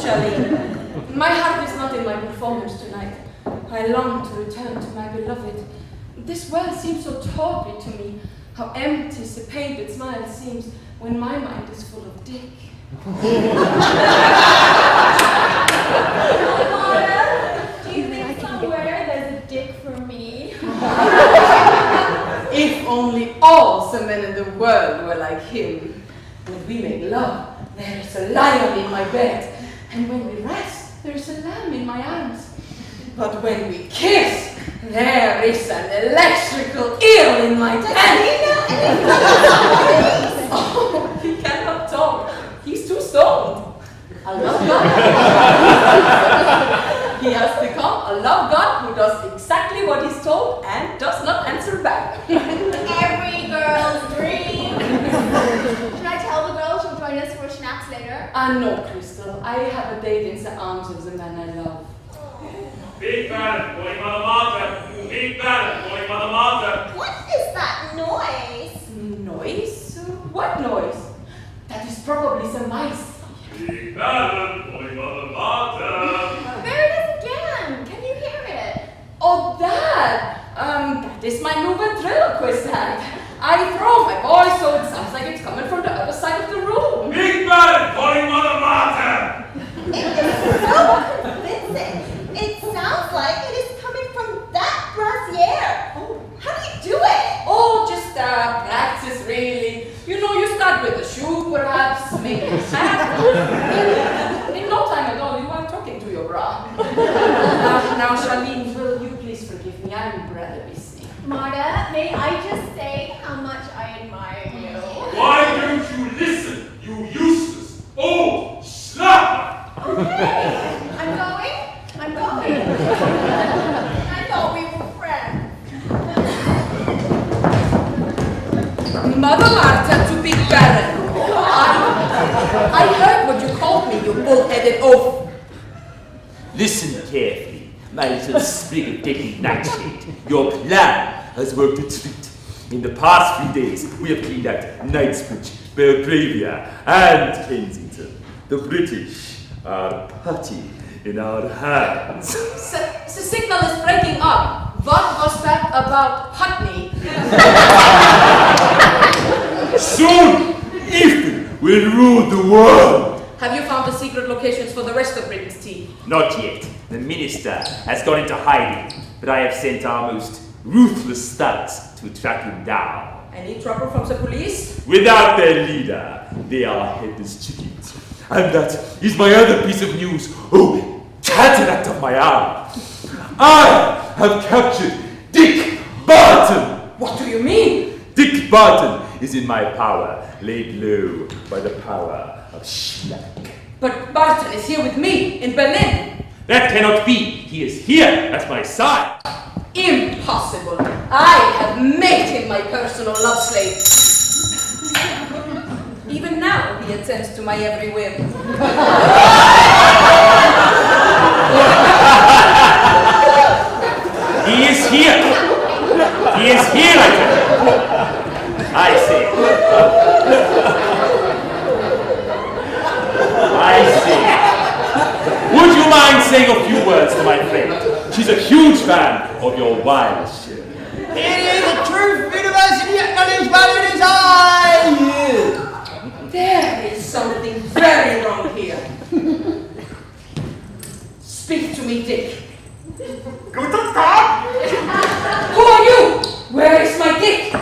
Charlene. My heart is not in my performance tonight. I long to return to my beloved. This world seems so tawdry to me. How empty, the painted smile seems when my mind is full of Dick. Do you think somewhere there's a Dick for me? If only all the men in the world were like him. When we make love, there is a lion in my bed. And when we rest, there is a lamb in my arms. But when we kiss, there is an electrical eel in my tent. Oh, he cannot talk. He's too stoned. A love god. He has become a love god who does exactly what he's told and does not answer back. Every girl's dream. Should I tell the girls you'll join us for schnapps later? No, Crystal. I have a date in the arms of the man I love. Big Barton, calling Mother Martha. Big Barton, calling Mother Martha. What is that noise? Noise? What noise? That is probably some mice. Big Barton, calling Mother Martha. There it is again. Can you hear it? Oh, that! That is my new ventriloquist hand. I throw my voice so it sounds like it's coming from the other side of the room. Big Barton, calling Mother Martha. It is so convincing. It sounds like it is coming from that brassiere. Oh, how do you do it? Oh, just practice, really. You know, you start with a shoe, perhaps, maybe a hat. In no time at all, you are talking to your bra. Now, Charlene, will you please forgive me? I'm rather busy. Marta, may I just say how much I admire you? Why don't you listen, you useless old schlapper? Okay, I'm going. I thought we were friends. Mother Martha to Big Barton. I heard what you called me, you bull-headed oaf. Listen carefully, my little sprig of deadly nightshade. Your plan has worked a treat. In the past 3 days, we have cleaned out Knightsbridge, Belgravia, and Kensington. The British are putty in our hands. The signal is breaking up. What was that about Putney? Soon, Ethan will rule the world. Have you found the secret locations for the rest of Britain's tea? Not yet. The minister has gone into hiding, but I have sent our most ruthless thugs to track him down. Any trouble from the police? Without their leader, they are headless chickens. And that is my other piece of news. Oh, cataract of my eye. I have captured Dick Barton. What do you mean? Dick Barton is in my power, laid low by the power of Schnack. But Barton is here with me in Berlin. That cannot be. He is here at my side. Impossible. I have made him my personal love slave. Even now, he attends to my every whim. He is here. He is here, I tell you. I say. Would you mind saying a few words to my friend? She's a huge fan of your wild shit. It is a truth university acknowledged by his eye. There is something very wrong here. Speak to me, Dick. Guten Tag! Who are you? Where is my Dick? I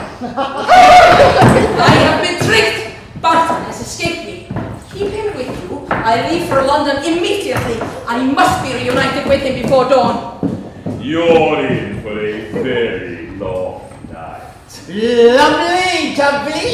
have been tricked. Barton has escaped me. Keep him with you. I leave for London immediately. I must be reunited with him before dawn. You're in for a very long night. Lovely, jubbly.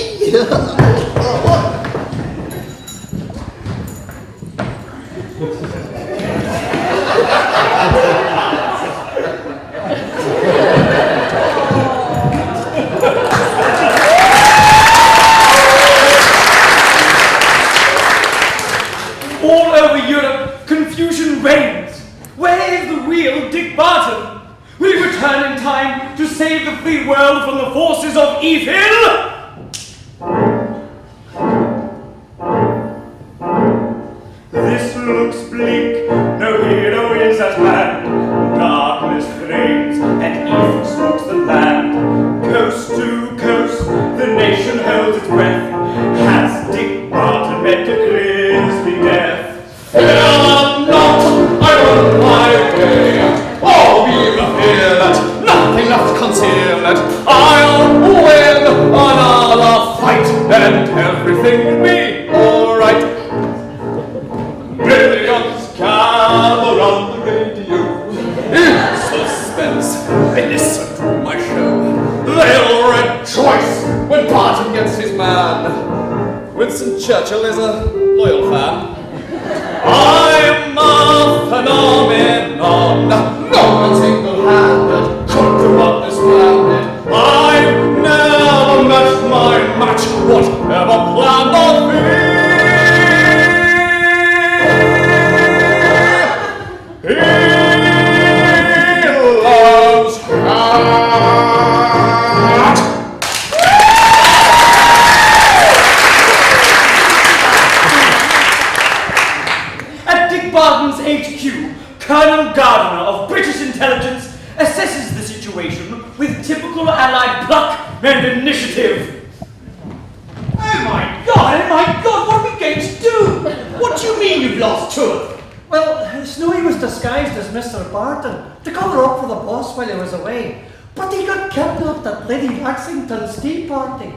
All over Europe, confusion reigns. Where is the real Dick Barton? Will he return in time to save the free world from the forces of evil? This looks bleak, no hero is at hand. Darkness reigns, and evil stalks the land. Coast to coast, the nation holds its breath. Has Dick Barton met a grisly death? Fear not, I run my way. All be feared, nothing left concealed. I'll win another fight, and everything will be alright. Millions gather on the radio. In suspense, they listen to my show. They'll rejoice when Barton gets his man. Winston Churchill is a loyal fan. I'm a phenomenon. No one single-handed could do what this man did. I've never met my match, whatever plan or fee. He loves hat. At Dick Barton's HQ, Colonel Gardiner of British Intelligence assesses the situation with typical Allied pluck and initiative. Oh my God, what are we going to do? What do you mean you've lost two? Well, Snowy was disguised as Mr. Barton to cover up for the boss while he was away. But he got kidnapped at Lady Laxington's tea party.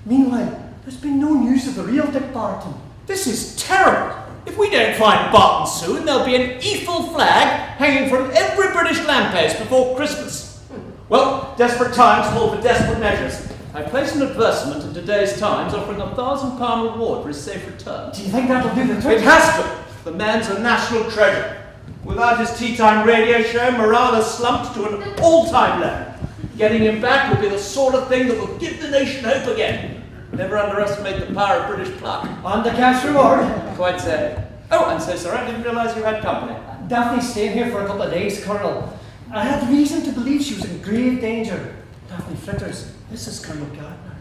Meanwhile, there's been no news of the real Dick Barton. This is terrible. If we don't find Barton soon, there'll be an Eiffel flag hanging from every British lamppost before Christmas. Well, desperate times call for desperate measures. I placed an advertisement in today's Times offering a £1,000 reward for his safe return. Do you think that'll do the trick? It has to. The man's a national treasure. Without his tea time radio show, morale has slumped to an all-time level. Getting him back will be the sort of thing that will give the nation hope again. Never underestimate the power of British pluck. And the cash reward? Quite so. Oh, I'm so sorry, I didn't realise you had company. Daphne's staying here for a couple of days, Colonel. I had reason to believe she was in grave danger. Daphne Fritters, this is Colonel Gardner.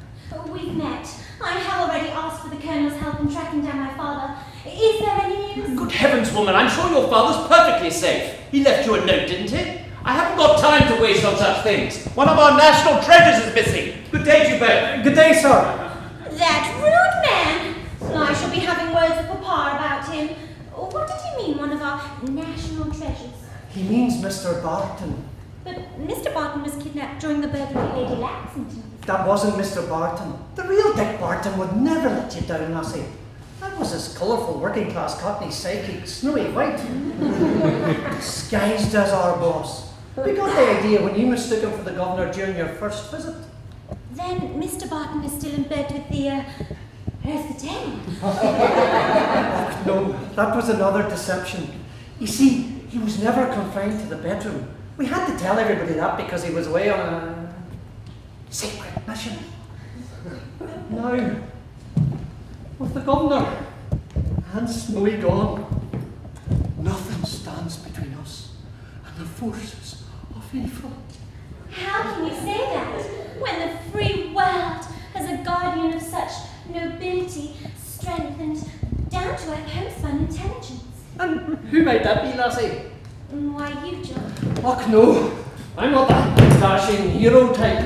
We've met. I have already asked for the Colonel's help in tracking down my father. Is there any news? Good heavens, woman, I'm sure your father's perfectly safe. He left you a note, didn't he? I haven't got time to waste on such things. One of our national treasures is missing. Good day to you both. Good day, sir. That rude man! I shall be having words with Papa about him. What did he mean, one of our national treasures? He means Mr. Barton. But Mr. Barton was kidnapped during the burglary of Lady Laxington. That wasn't Mr. Barton. The real Dick Barton would never let you down, lassie. That was his colourful working-class cockney psychic, Snowy White. Disguised as our boss. We got the idea when you mistook him for the governor during your first visit. Then Mr. Barton is still in bed with the, Earth the Ten. No, that was another deception. You see, he was never confined to the bedroom. We had to tell everybody that because he was away on a secret mission. Now, with the governor and Snowy gone, nothing stands between us and the forces of evil. How can you say that when the free world has a guardian of such nobility, strength, and down-to-earth homespun intelligence? And who might that be, lassie? Why, you, John. Och no, I'm not that dashing hero type.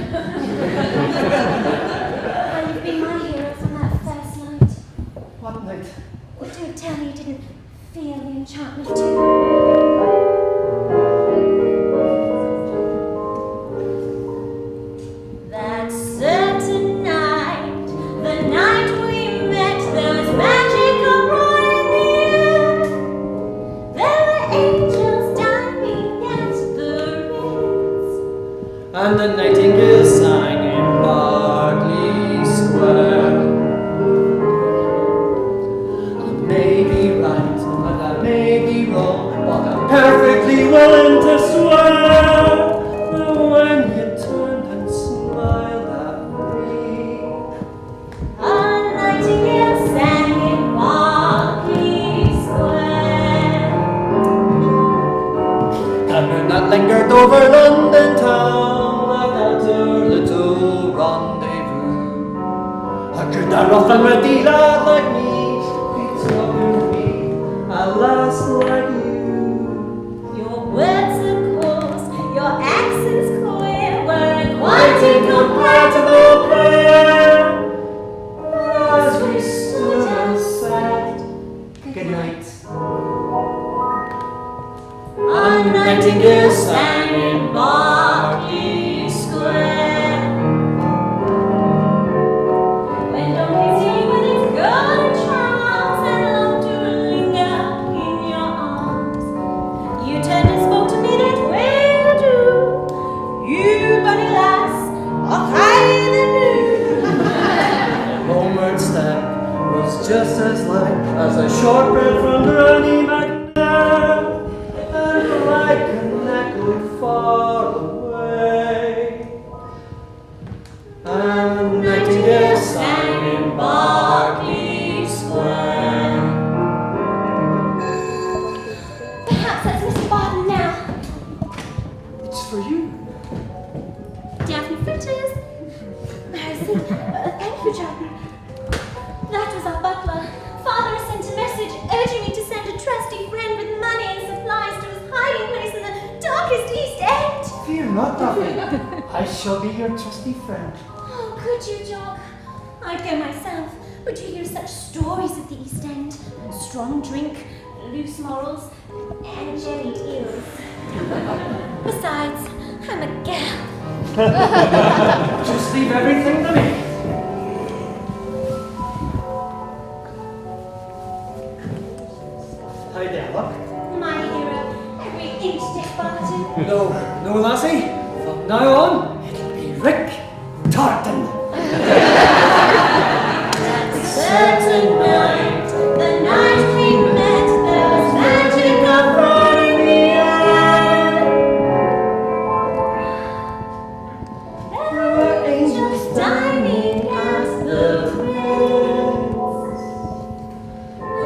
Well, you've been my hero from that first night. What night? Well, don't tell me you didn't feel the enchantment too. That certain night, the night we met, there was magic around in the air. There were angels diving at the rails. And the nightingale sang in Berkeley Square. I may be right, and I may be wrong, but I'm perfectly willing to swear that when you turned and smiled at me, A nightingale sang in Berkeley Square. the moonlight lingered over London town at our little rendezvous. How could a rough and ready lad like me be talking to me? Alas, A nightingale sang in Berkeley Square. When donkeys sing with its golden charms and love to linger in your arms, you turned and spoke to me that way you do. You, bunny lass, are higher than you. The homeward step was just as light as a shortbread from Granny MacNair, and like an echo far away. And the nightingale sang in Berkeley Square. Perhaps that's Mr. Barton now. It's for you. Daphne Fritters. Mercy. Thank you, John. That was our butler. Father has sent a message urging me to send a trusty friend with money and supplies to his hiding place in the darkest East End. Fear not, Daphne. I shall be your trusty friend. Oh, could you, Jock? I'd go myself. Would you hear such stories of the East End? Strong drink, loose morals, and jellied eels. Besides, I'm a girl. Just leave everything to me. How there, look? My hero, every inch Dick Barton. No, lassie. From now on, it'll be Rick Tartan. That certain night, the night we met, there was magic abroad in the air. There were angels dining as the prince,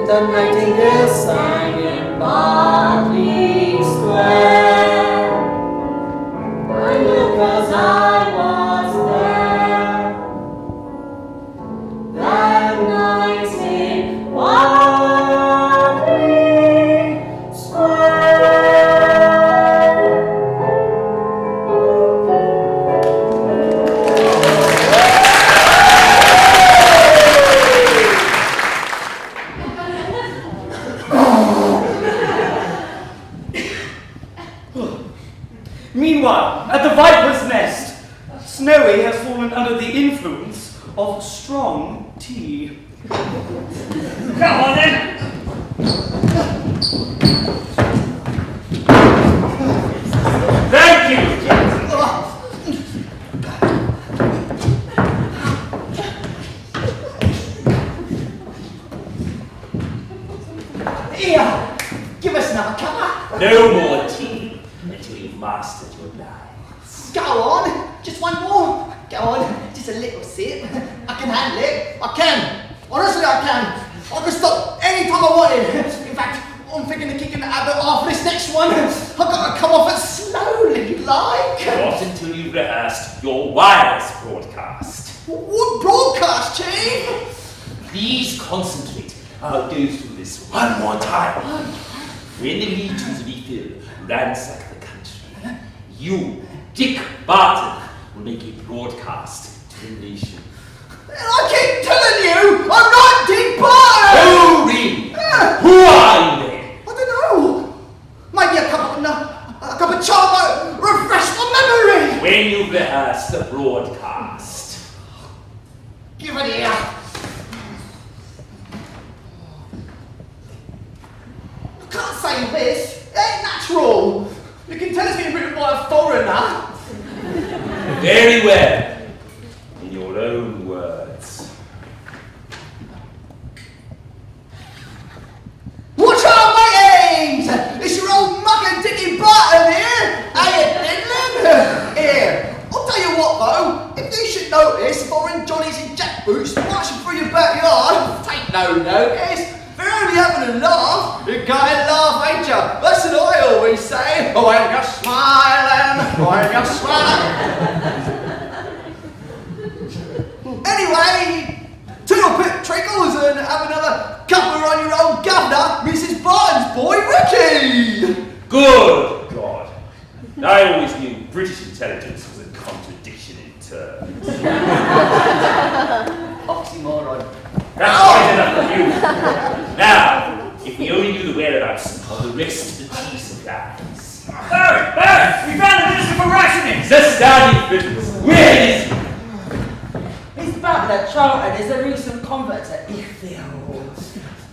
And the nightingale sang in Berkeley Square. I knew 'cause I was there that night in Berkeley Meanwhile, at the Viper's Nest, Snowy has fallen under the influence of strong tea. Come on then! Thank you, Jackson. Here, give us another cuppa. No more tea until you've mastered your lines. Go on, just one more. Go on, just a little sip. I can handle it. I can. Honestly, I can. I can stop any time I wanted. In fact, I'm thinking of kicking the habit after this next one. I've got to come off it slowly, like. Not until you've rehearsed your wireless broadcast. What broadcast, Chief? Please concentrate. I'll go through this one more time. When the legions of Ethel ransack the country, you, Dick Barton, will make a broadcast to the nation. And I keep telling you, I'm not Dick Barton! Oh, really? Who are you then? I don't know. Maybe a cup of chocolate, refresh my memory. When you've rehearsed the broadcast. Give it here. I can't say this. It ain't natural. You can tell it's been written by a foreigner. Very well. In your own words. Watch our meetings! It's your old mug and Dickie Barton here. Hey, Midland. Here. I'll tell you what though, if you should notice foreign Johnnies in jackboots marching through your backyard, take no notice. They're only having a laugh. You gotta laugh, ain't ya? That's what I always say. Oh, when you're smiling, when you're smiling. Anyway, toodle pip trickles and have another cuppa on your old governor, Mrs. Barton's boy, Ricky. Good God. I always knew British intelligence was a contradiction in terms. Oxymoron. That's quite enough of you. Now, If we only knew the whereabouts of the rest of the tea supplies. Barton! We found the Minister for Rationing! The Stardy Fritters, where is he? His butler, Charlton, is a recent convert to Ichthyo.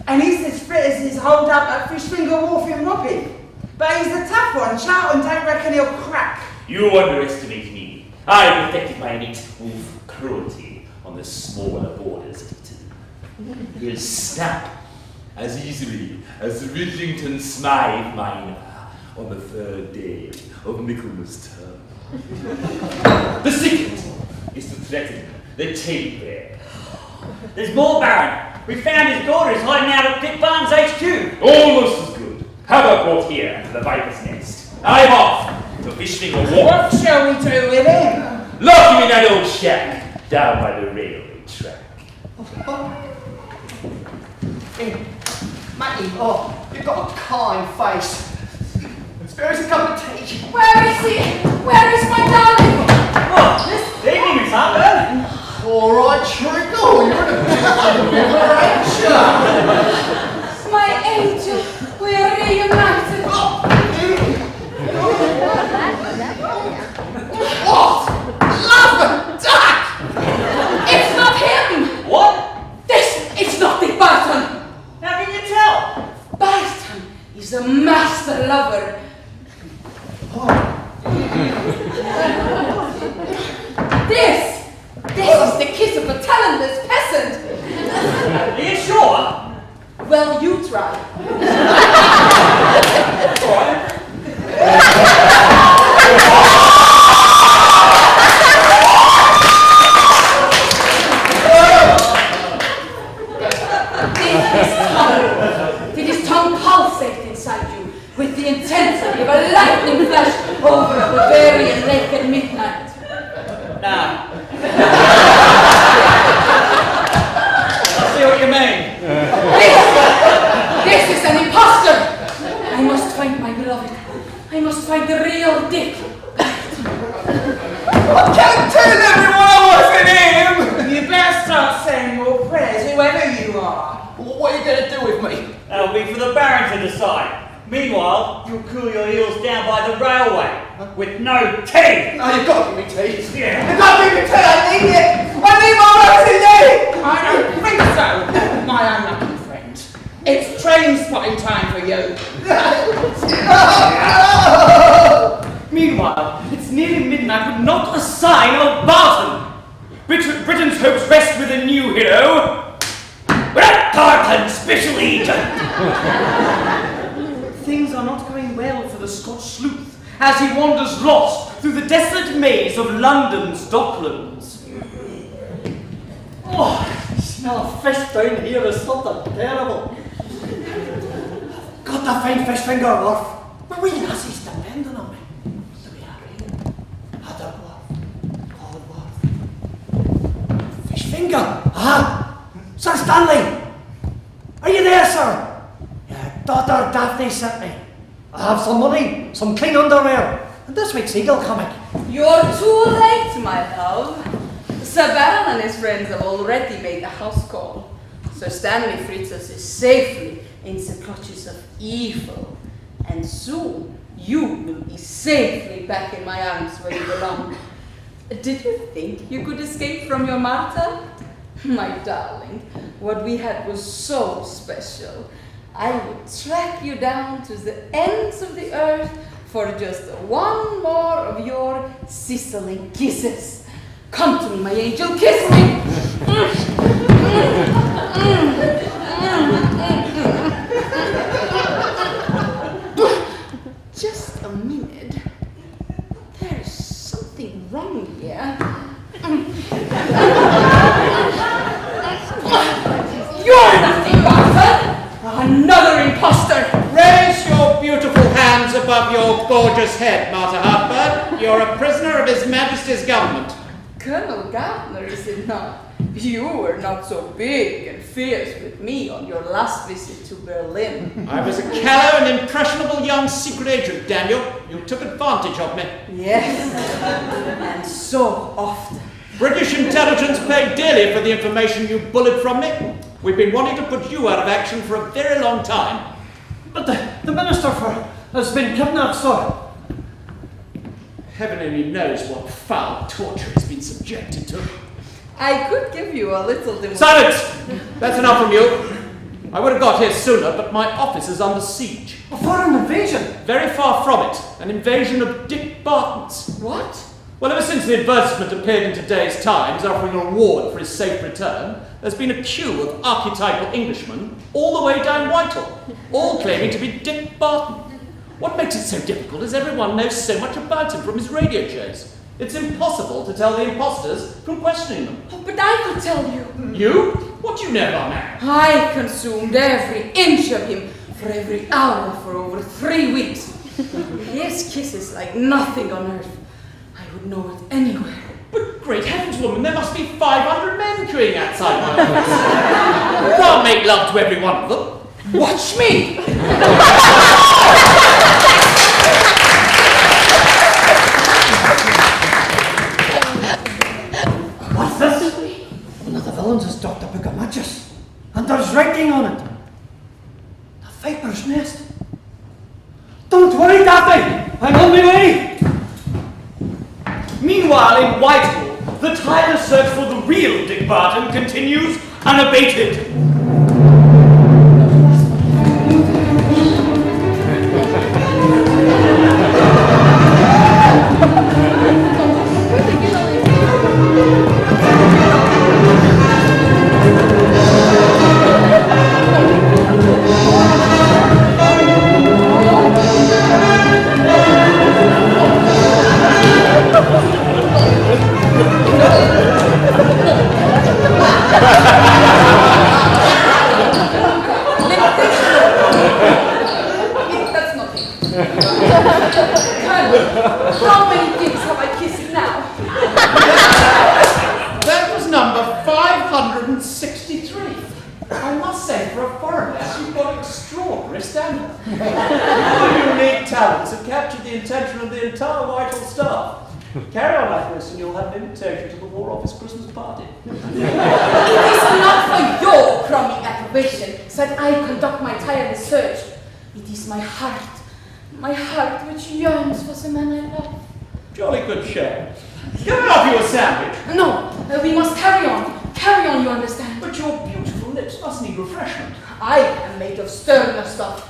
And he says Fritters is holed up at Fishfinger Wharf in Robbie. But he's a tough one. Charlton don't reckon he'll crack. You underestimate me. I perfected my innate wolf cruelty on the smaller borders of Italy. He'll snap as easily as Ridlington Smythe Minor on the 3rd day of Michaelmas term. The secret is to threaten the teddy bear. There's more, Baron. We found his daughter is hiding out at Dick Barnes HQ. Almost as good. Have her brought here to the Viper's Nest. I'm off to Fishfinger Wharf. What shall we do with him? Lock him in that old shack down by the railway track. Matty, you've got a kind face. Spare us a cup of tea. Where is he? Where is my darling? Oh, this evening, Miss Harper. All right, Trickle, you're in a bit of a adventure. My angel, we are reunited. What? Love and duck! It's not him! What? This is not the Barton! How can you tell? Barton is a master lover. This is the kiss of a talentless peasant. Are you sure? Well, you try. Did his tongue pulsate inside you with the intensity of a lightning flash over a Bavarian lake at midnight? Nah. I see what you mean. This is an imposter! I must find my beloved. I must find the real Dick. I can't tell everyone I wasn't him! You better start saying your prayers, whoever you are. What are you going to do with me? That'll be for the Baron to decide. Meanwhile, you'll cool your heels down by the railway with no tea. No, you've got to give me tea. Yeah. You've got to give me tea. I need it. I need my rosy tea. I don't think so, my unlucky friend. It's train spotting time for you. Meanwhile, it's nearly midnight with not a sign of Barton. Britain's hopes rest with a new hero. Barton, Special Agent. Things are not going well for the Scotch sleuth as he wanders lost through the desolate maze of London's docklands. Oh, the smell of fish down here is something terrible. Got to find Fishfinger Wharf. My wee lassie's depending on me. Do we have rain? Haddock Wharf. Cold Wharf. Fishfinger? Ah! Sir Stanley! Are you there, sir? Your daughter Daphne sent me. I have some money, some clean underwear, and this week's Eagle comic. You're too late, my love. Sir Baron and his friends have already made a house call. Sir Stanley Fritzes is safely in the clutches of evil, and soon you will be safely back in my arms where you belong. Did you think you could escape from your martyr? My darling, what we had was so special. I would track you down to the ends of the earth for just one more of your sizzling kisses. Come to me, my angel, kiss me! Just a minute. There's something wrong here. You're nothing, Barton! Another imposter! Raise your beautiful hands above your gorgeous head, Martha Hartburn. You're a prisoner of His Majesty's government. Colonel Gardner, is it not? You were not so big and fierce with me on your last visit to Berlin. I was a callow and impressionable young secret agent, Daniel. You took advantage of me. Yes, and so often. British intelligence paid dearly for the information you bullied from me. We've been wanting to put you out of action for a very long time. But the Minister has been kidnapped, sir. Heaven only knows what foul torture he's been subjected to. I could give you a little Silence! That's enough from you. I would have got here sooner, but my office is under siege. A foreign invasion? Very far from it. An invasion of Dick Barton's. What? Well, ever since the advertisement appeared in today's Times offering a reward for his safe return, there's been a queue of archetypal Englishmen all the way down Whitehall, all claiming to be Dick Barton. What makes it so difficult is everyone knows so much about him from his radio shows. It's impossible to tell the imposters from questioning them. Oh, but I could tell you. You? What do you know about that? I consumed every inch of him for every hour for over 3 weeks. His kisses like nothing on earth. I would know it anywhere. But great heavens, woman, there must be 500 men queuing outside my office. You can't make love to every one of them. Watch me! What's this? One of the villains has docked a book of matches, and there's writing on it. The Viper's Nest. Don't worry, Daphne! I'm on my way! Meanwhile, in Whitehall, the tireless search for the real Dick Barton continues unabated. That's nothing. How many dicks have I kissed now? That was number 563. I must say, for a foreigner, you've got extraordinary standard. Your unique talents have captured the attention of the entire Whitehall staff. Carry on like this and you'll have an invitation to the War Office Christmas party. It is not for your crummy approbation that I conduct my tireless search. It is my heart which yearns for the man I love. Jolly good show. Give me off you a sandwich. No, we must carry on, you understand. But your beautiful lips must need refreshment. I am made of sterner stuff.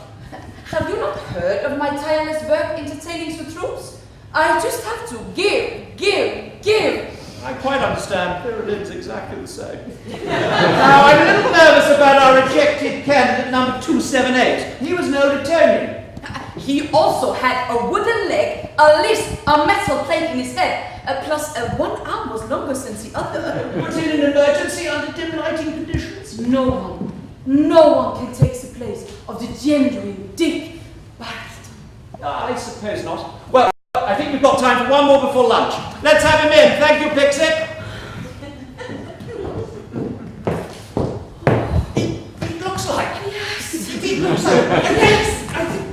Have you not heard of my tireless work entertaining the troops? I just have to give. I quite understand. Berlin's exactly the same. Now, I'm a little nervous about our rejected candidate number 278. He was an old Etonian. He also had a wooden leg, a lisp, a metal plate in his head, plus one arm was longer than the other. But in an emergency under dim lighting conditions? No one can take the place of the genuine Dick Barton. I suppose not. Well, I think we've got time for one more before lunch. Let's have him in. Thank you, Pixie. It looks like. Yes. It looks like. Yes.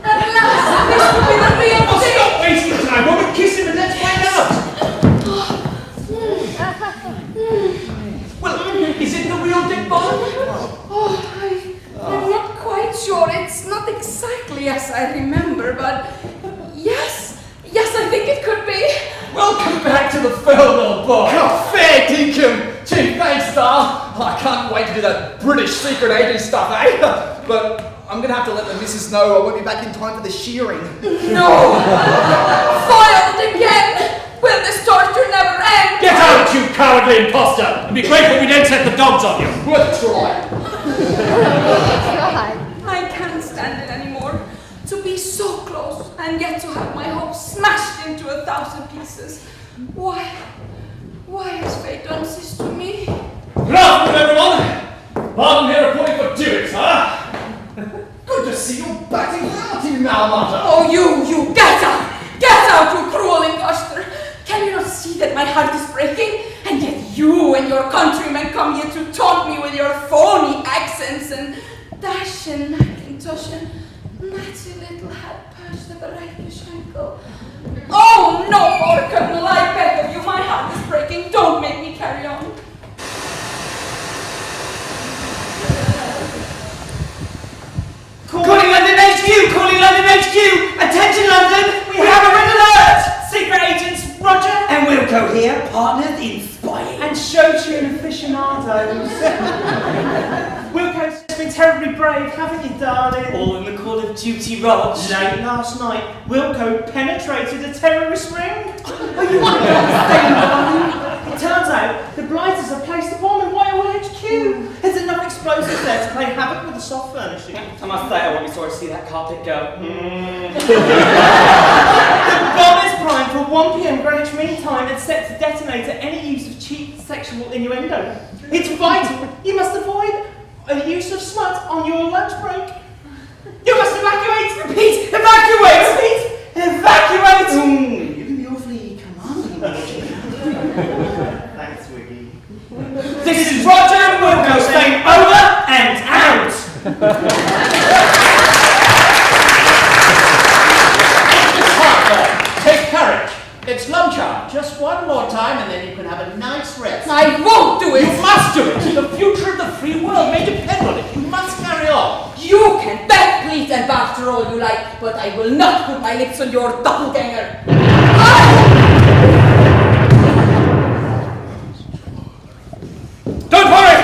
At last, this will be the real Oh, Dick. stop wasting time. Woman, kiss him and let's find out. Well, is it the real Dick Barton? I'm not quite sure. It's not exactly as I remember, but yes, I think it could be. Welcome back to the film, old boy. Oh, fair dinkum. Gee, thanks, Dar. I can't wait to do that British secret agent stuff, eh? But I'm going to have to let the missus know I won't be back in time for the shearing. No! Foiled again! Will this torture never end? Get out, you cowardly imposter! And be grateful we don't set the dogs on you. Worth a try. I can't stand it anymore. To be so close and yet to have my hopes smashed into 1,000 pieces. Why has fate done this to me? Good afternoon, everyone. Barton here reporting for duty, sir. Good to see you batting hearty now, Martha. Oh, you, get out! Get out, you cruel impostor! Can you not see that my heart is breaking? And yet you and your countrymen come here to taunt me with your phony accents and dash and Macintosh and natty little hat perched at the rakish ankle. Oh, no more, Colonel, I beg of you, my heart is breaking. Don't make me carry on. haven't you, darling? All in the Call of Duty, Rog. Late last night, Wilco penetrated a terrorist ring. Are you understand, darling? It turns out the blighters have placed a bomb in Whitehall HQ. There's enough explosives there to play havoc with the soft furnishing. I must say, I won't be sorry to see that carpet go. The bomb is primed for 1 p.m. Greenwich Mean Time and set to detonate at any use of cheap sexual innuendo. It's vital. You must avoid the use of smut on your lunch break. You must evacuate. Repeat. Evacuate. Repeat. Evacuate. You're going to be awfully commanding. Thanks, Wiggy. This is Roger and Wilco saying over and out. Take courage. It's lunchtime. Just one more time and then you can have a nice rest. I won't do it! You must do it! The future of the free world may depend on it. You must carry on. You can bet, please, and after all you like, but I will not put my lips on your doppelganger. Don't worry!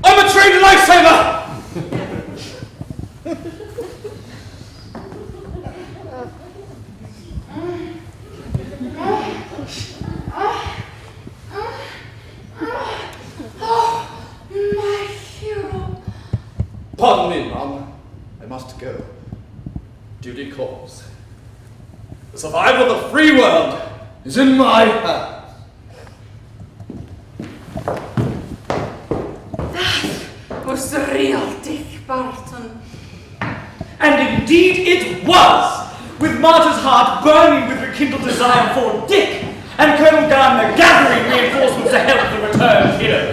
I'm a trained lifesaver! My hero. Pardon me, Mum. I must go. Duty calls. The survival of the free world is in my hands. That was the real Dick Barton. And indeed it was, with Marta's heart burning with rekindled desire for Dick, and Colonel Gardner gathering reinforcements to help the returned hero.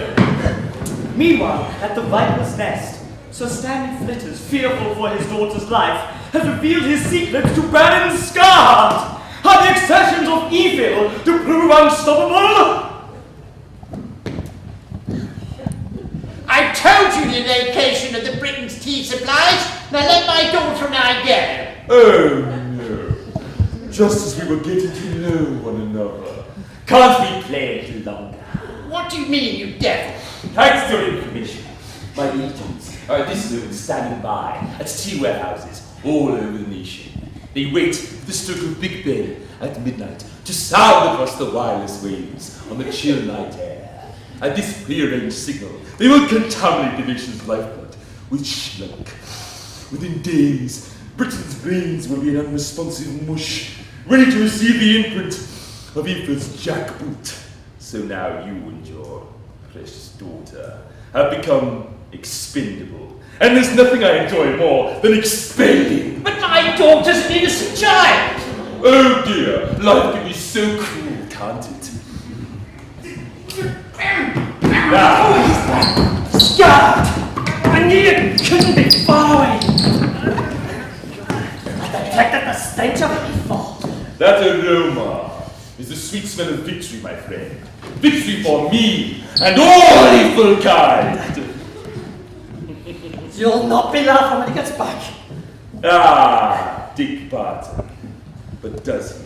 Meanwhile, at the Viper's Nest, Sir Stanley Flitters, fearful for his daughter's life, has revealed his secrets to Baron Scarheart. Are the exertions of evil to prove unstoppable? I told you the location of the Britain's tea supplies. Now let my daughter and I go. Oh no. Just as we were getting to know one another. Can't we play a little longer? What do you mean, you devil? Thanks to your information, my legions are at this moment standing by at tea warehouses all over the nation. They wait for the stroke of Big Ben at midnight to sound across the wireless waves on the chill night air. At this prearranged signal, they will contaminate the nation's lifeblood with schmuck. Within days, Britain's brains will be an unresponsive mush, ready to receive the imprint of Aoife's jackboot. So now you and your precious daughter have become expendable. And there's nothing I enjoy more than expending. But my daughter's an innocent child. Oh dear, life can be so cruel, can't it? Scarred! I knew it couldn't be far away! I detected the stench of evil. That aroma is the sweet smell of victory, my friend. Victory for me and all evil kind. You'll not be laughing when he gets back. Ah, Dick Barton. But does he?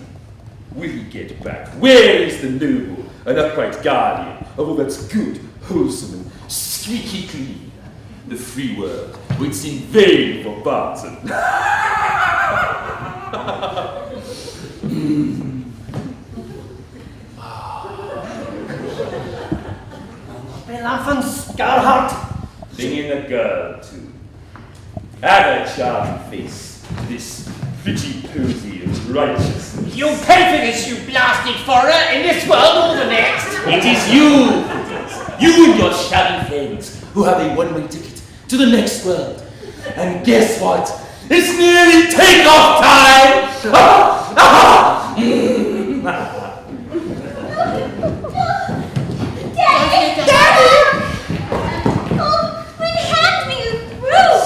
Will he get back? Where is the noble and upright guardian of all that's good, wholesome, and squeaky clean? The free world waits in vain for Barton. Be laughing, Scarheart. Bring in a girl, too. Add a charming face to this pretty posy of righteousness. You'll pay for this, you blasted foreigner, in this world or the next. It is you, you and your shabby friends, who have a one-way ticket to the next world. And guess what? It's nearly take-off time!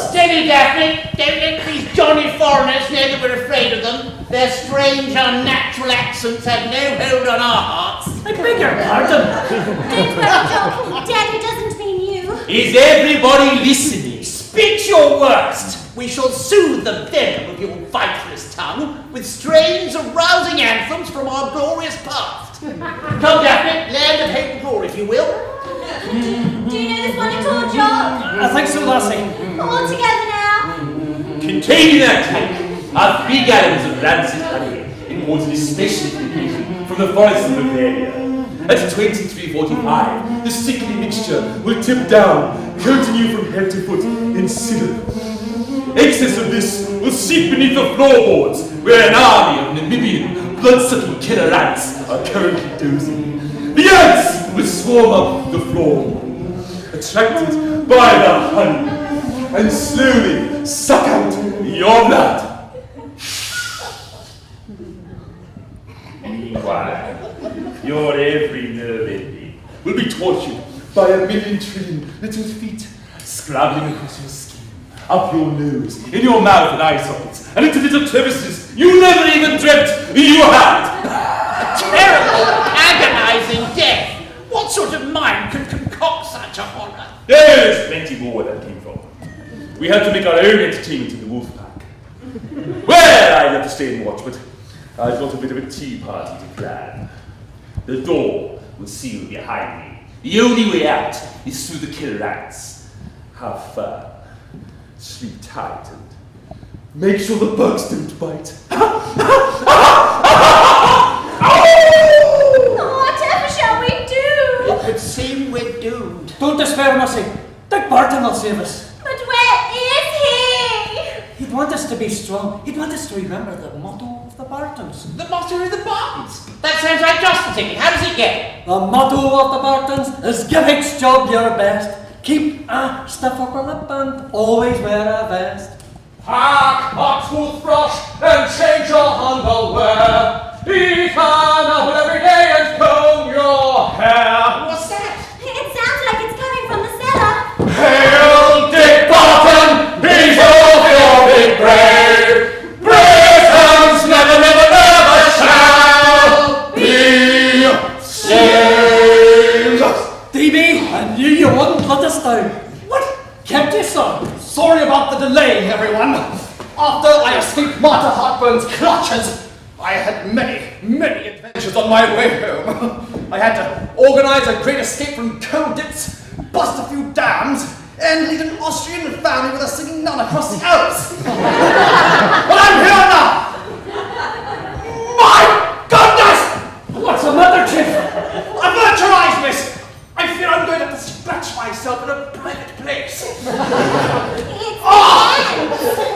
Steady, Daphne. Don't let these Johnny foreigners know that we're afraid of them. Their strange, unnatural accents have no hold on our hearts. I beg your pardon. Don't worry, Jock. Daddy doesn't mean you. Is everybody listening? Spit your worst. We shall soothe the venom of your viperous tongue with strains of rousing anthems from our glorious past. Come, Daphne, land of hope and glory, if you will. Do you know this one at all, Jock? I think so, lassie. All together now. Containing that tank are 3 gallons of rancid honey, imported especially from the forests of Bavaria. At 23:45, the sickly mixture will tip down, coating you from head to foot in syrup. Excess of this will seep beneath the floorboards, where an army of Namibian blood-sucking killer ants are currently dozing. The ants will swarm up the floor, attracted by the honey, and slowly suck out your blood. Meanwhile, your every nerve ending will be tortured by 1,000,000 trillion little feet scrabbling across your skin, up your nose, in your mouth and eye sockets, and into little crevices you never even dreamt you had. Terrible, agonizing death! What sort of mind could concoct such a horror? There's plenty more where that came from. We had to make our own entertainment in the wolf pack. Well, I'd love to stay and watch, but I've got a bit of a tea party to plan. The door will seal behind me. The only way out is through the killer ants. Have fun. Sleep tight and make sure the bugs don't bite. Whatever shall we do? It would seem we're doomed. Don't despair, Mercy. Dick Barton will save us. But where is he? He'd want us to be strong. He'd want us to remember the motto of the Bartons. The motto of the Bartons? That sounds like just the ticket. How does it get? The motto of the Bartons is give each job your best. Keep a stiff upper lip and always wear a vest. Pack a toothbrush and change your underwear. Eat an apple every day and comb your hair. What's that? It sounds like it's coming from the cellar. Hail Dick Barton, he's off your big brave. Britons never, never, never shall be saved. DB, I knew you wouldn't let us down. What kept you so? Sorry about the delay, everyone. After I escaped Martha Hartburn's clutches, I had many, many adventures on my way home. I had to organize a great escape from coal dips, bust a few dams, and lead an Austrian family with a singing nun across the Alps. But I'm here now! My goodness! What's the matter, Chief? A virtualized miss! I fear I'm going to have to scratch myself in a private place.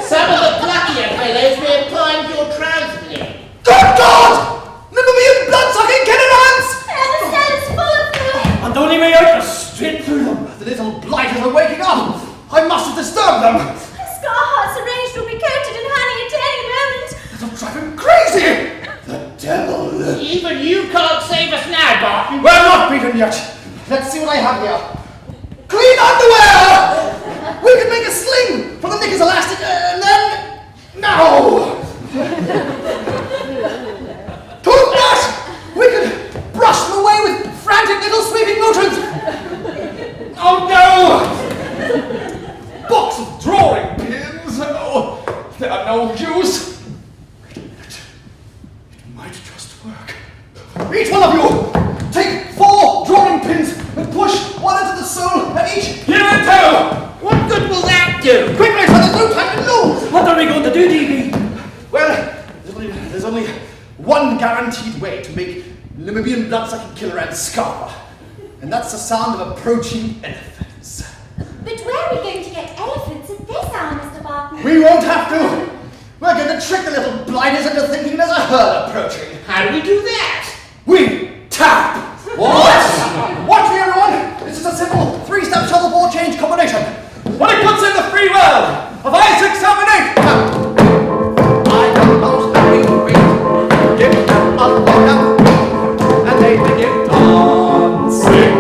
Some of the pluckier fellows may have climbed your trouser blade. Good God! Namibian blood-sucking killer ants! And the cellar's full of them. And the only way out is straight through them. The little blighters are waking up. I must have disturbed them. Scarhart's arranged will be coated in honey at any moment. That'll drive him crazy. The devil. Even you can't save us now, Barton. We're not beaten yet. Let's see what I have here. Clean underwear! We can make a sling from the knickers elastic and then... No! Toothbrush! We could brush them away with frantic little sweeping motions. Oh no! Box of drawing pins. Oh, they are no use. Wait a minute. It might just work. Each one of you, take 4 drawing pins and push one into the sole at each here and toe. What good will that do? Quickly, so there's no time to lose. What are we going to do, DB? Well, there's only one guaranteed way to make Namibian blood-sucking killer ants scar, and that's the sound of approaching elephants. But where are we going to get elephants at this hour, Mr. Barton? We won't have to. We're going to trick the little blinders into thinking there's a herd approaching. How do we do that? We tap. What? Watch me, everyone. This is a simple 3-step shuffleboard change combination. When it puts in the free word of I, 6, 7, 8. Tap. I come out having feet. Give them a look up. And they begin dancing.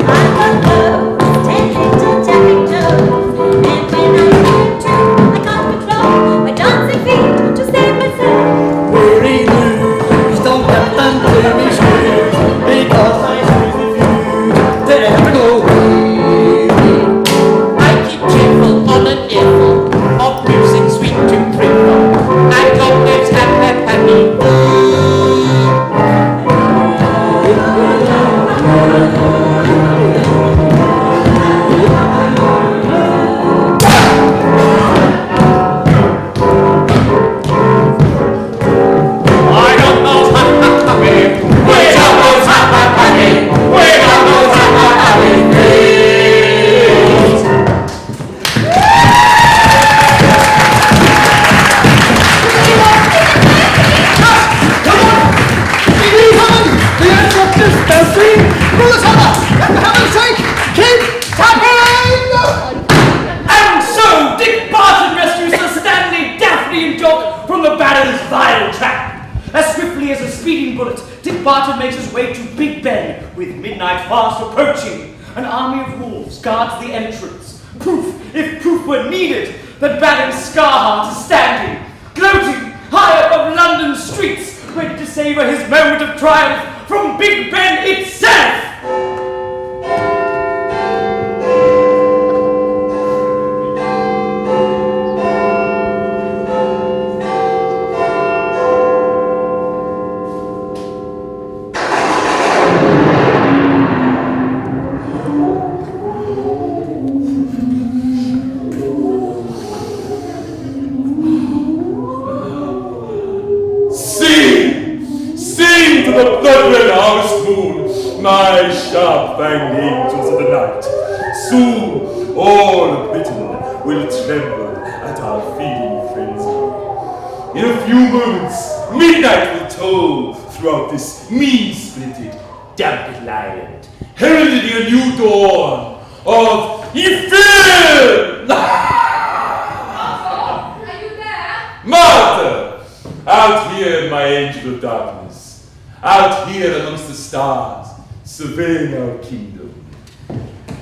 I'm a girl, taking to tapping toes. And when I get to, I can't control my dancing feet to save myself. Weary blues, don't let the battle's vile trap. As swiftly as a speeding bullet, Dick Barton makes his way to Big Ben, with midnight fast approaching. An army of wolves guards the entrance. Proof, if proof were needed, that Baron Scarheart is standing, gloating high above London's streets, ready to savor his moment of triumph from Big Ben itself! The blood-red harvest moon, my sharp-fanged angels of the night. Soon all Britain will tremble at our feeding frenzy. In a few moments, midnight will toll throughout this mean-spirited, damp little island, heralding a new dawn of Ifil! Are you there? Martha! Out here, my angel of darkness. Out here amongst the stars, surveying our kingdom.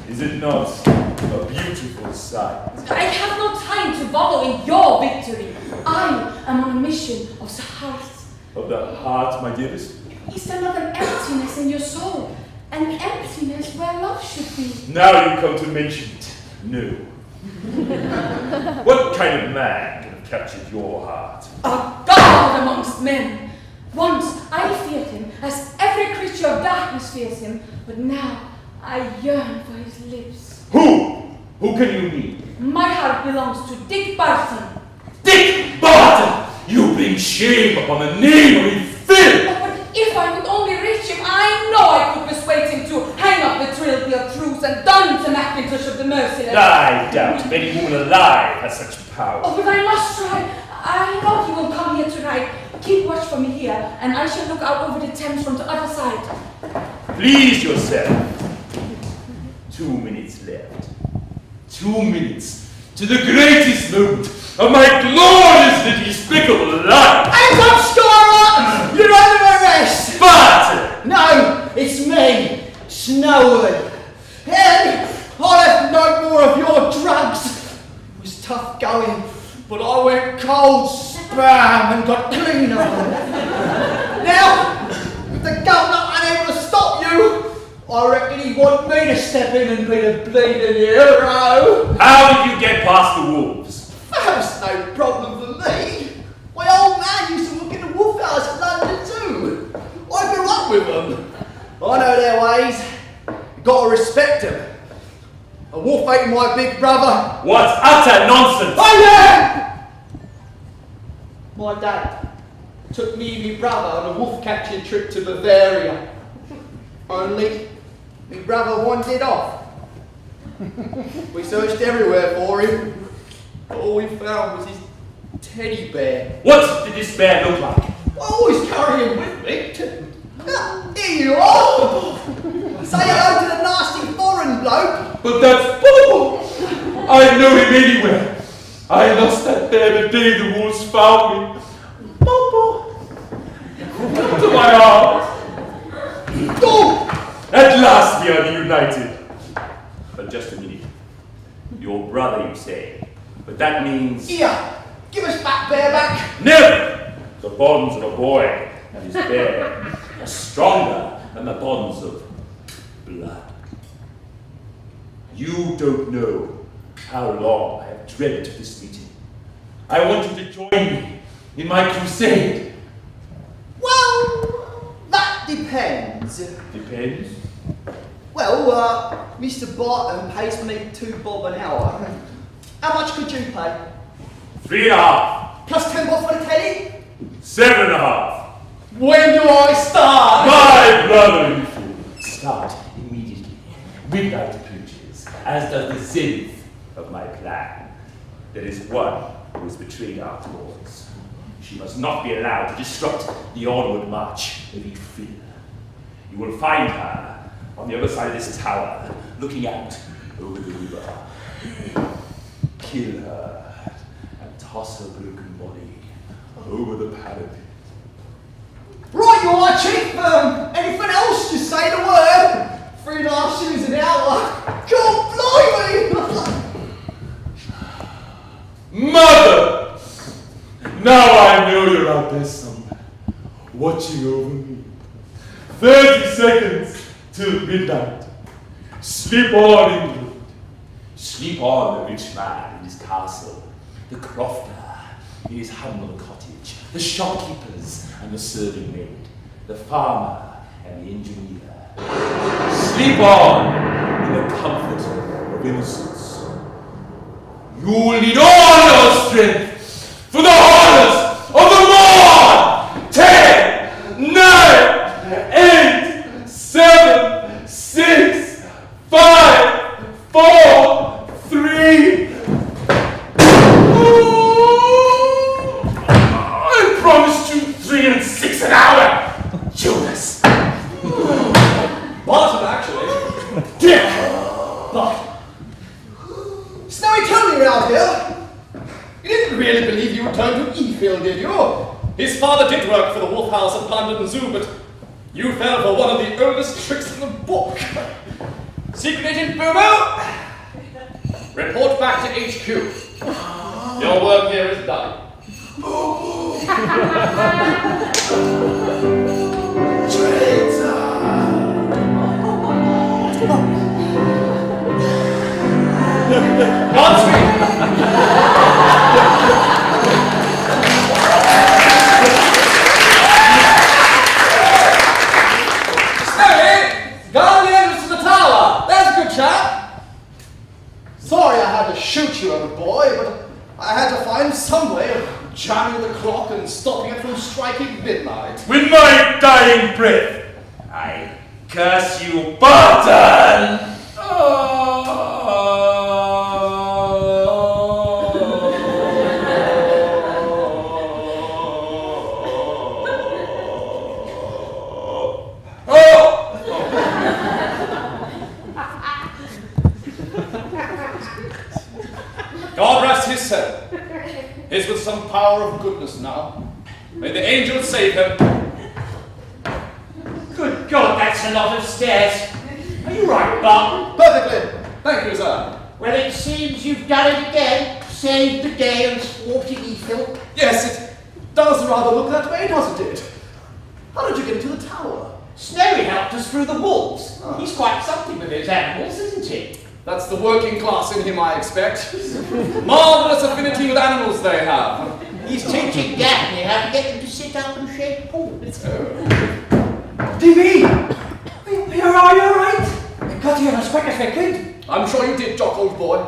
Is it not a beautiful sight? I have no time to wallow in your victory. I am on a mission of the heart. Of the heart, my dearest? Is there not an emptiness in your soul? An emptiness where love should be? Now you come to mention it. No. What kind of man can have captured your heart? A god amongst men. Once I feared him as every creature of darkness fears him, but now I yearn for his lips. Who? Who can you mean? My heart belongs to Dick Barton. Dick Barton! You bring shame upon the name of Ifil! Oh, but if I could only reach him, I know I could persuade him to hang up the Trilby truce and don to Macintosh of the Merciless. I doubt if any woman alive has such power. Oh, but I must try. I know he will come here tonight. Keep watch for me here, and I shall look out over the Thames from the other side. Please yourself. 2 minutes left. 2 minutes to the greatest moment of my gloriously despicable life. Hands up, Skyrock! You're under arrest! Barton! No, it's me, Snowwood. And I'll have no more of your drugs. It was tough going, but I went cold spam and got clean of them. Now, with the governor unable to stop you, I reckon he want me to step in and be the bleeding hero. How did you get past the wolves? That's no problem for me. My old man used to work in the wolf house in London too. I grew up with them. I know their ways. Gotta respect them. A wolf ain't my big brother. What utter nonsense! Oh yeah! My dad took me and my brother on a wolf catching trip to Bavaria. Only, my brother wandered off. We searched everywhere for him, but all we found was his teddy bear. What did this bear look like? I always carry him with me. Here you are! Say hello to the nasty foreign bloke. But that's Bobo! I know him anywhere. I lost that bear the day the wolves found me. Bobo! Come to my arms. Go! At last we are reunited. But just a minute. Your brother, you say. But that means... Here, give us that bear back. Never! The bonds of a boy and his bear are stronger than the bonds of blood. You don't know how long I have dreamt of this meeting. I want you to join me in my crusade. Well, that depends. Depends. Well, Mr. Barton pays me £2 an hour. How much could you pay? 3.5. Plus £10 for the teddy? 7.5. When do I start? My brother, you fool. Start immediately. Midnight approaches, as does the zenith of my plan. There is one who has betrayed our cause. She must not be allowed to disrupt the onward march of Ifil. You will find her on the other side of this tower, looking out over the river. Kill her and toss her broken body over the parapet. Right, you are, Chief. Anything else? Just say the word. 3.5 shillings an hour. God blimey! Mother! Now I know you're out there somewhere, watching over me. 30 seconds till midnight. Sleep on, England. Sleep on, the rich man in his castle, the crofter in his humble cottage, the shopkeepers and the serving maid, the farmer and the engineer. Sleep on in the comfort of innocence. You will need all your strength for the horrors of the morn! 10, 9, 8, 7, 6, 5, 4, 3. I promised you 3 and 6 an hour, Jonas. Barton, actually. Dick! Barton. Snowy told me around here. You didn't really believe you returned to Efield, did you? His father did work for the Wolf House at London Zoo, but you fell for one of the oldest tricks in the book. Secret Agent Boo-Boo! Report back to HQ. Your work here is done. Sorry I had to shoot you, old boy, but I had to find some way of jamming the clock and stopping it from striking midnight. With my dying breath, I curse you, Barton! God rest his soul. He's with some power of goodness now. May the angels save him. Good God, that's a lot of stairs. Are you right, Barton? Perfectly. Thank you, sir. Well, it seems you've done it again. Saved the day and thwarted evil. Yes, it does rather look that way, doesn't it? How did you get into the tower? Snowy helped us through the walls. He's quite something with those animals, isn't he? That's the working class in him, I expect. Marvellous affinity with animals they have. He's teaching Daphne how to get them to sit up and shake paws. DB! Are you alright? I got here as quick as I could. I'm sure you did, Jock, old boy.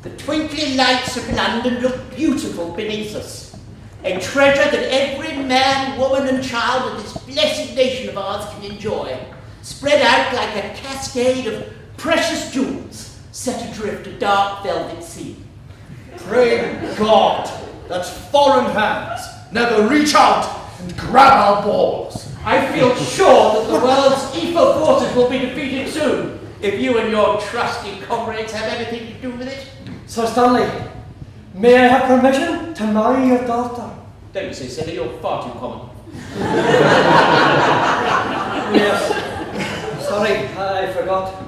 The twinkling lights of London look beautiful beneath us. A treasure that every man, woman and child of this blessed nation of ours can enjoy. Spread out like a cascade of precious jewels set adrift a dark velvet sea. Pray God that foreign hands never reach out and grab our balls. I feel sure that the world's evil forces will be defeated soon, if you and your trusty comrades have anything to do with it. Sir Stanley, may I have permission to marry your daughter? Don't be so silly, you're far too common. Yes. Sorry, I forgot.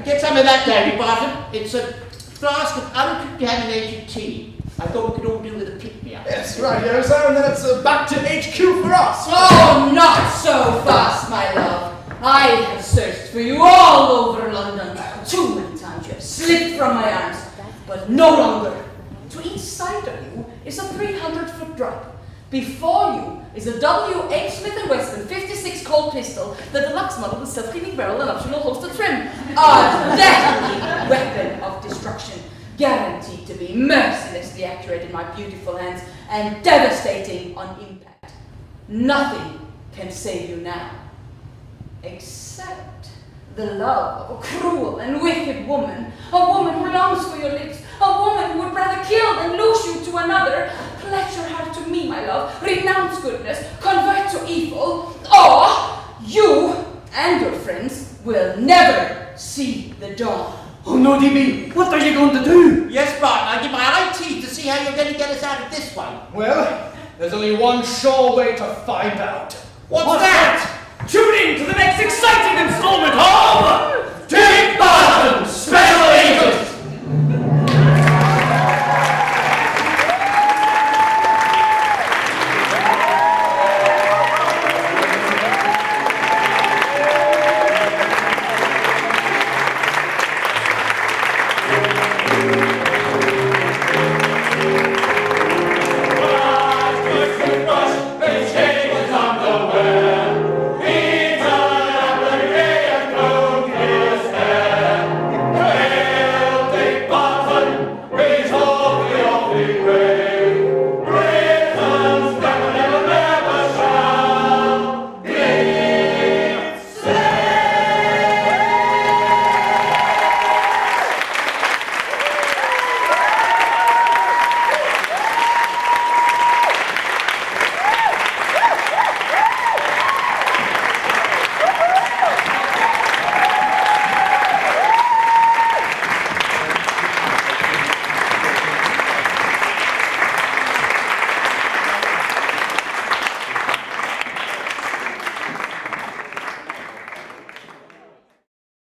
Get some of that, Davy Barton. It's a flask of uncontaminated tea. I thought we could all do with a pick-me-up. Yes, right here, sir, and then it's back to HQ for us. Oh, not so fast, my love. I have searched for you all over London. Too many times you have slipped from my arms, but no longer. To each side of you is a 300-foot drop. Before you is a W.H. Smith & Wesson 56 Colt pistol, the deluxe model with self-cleaning barrel and optional holster trim. A deadly weapon of destruction, guaranteed to be mercilessly accurate in my beautiful hands and devastating on impact. Nothing can save you now, except the love of a cruel and wicked woman, a woman who longs for your lips, a woman who would rather kill than lose you to another. Pledge your heart to me, my love, renounce goodness, convert to evil, or you and your friends will never see the dawn. Oh no, DB, what are you going to do? Yes, Barton, I'll give my eye teeth to see how you're going to get us out of this one. Well, There's only one sure way to find out. What's that? Tune in to the next exciting installment of Dick Barton's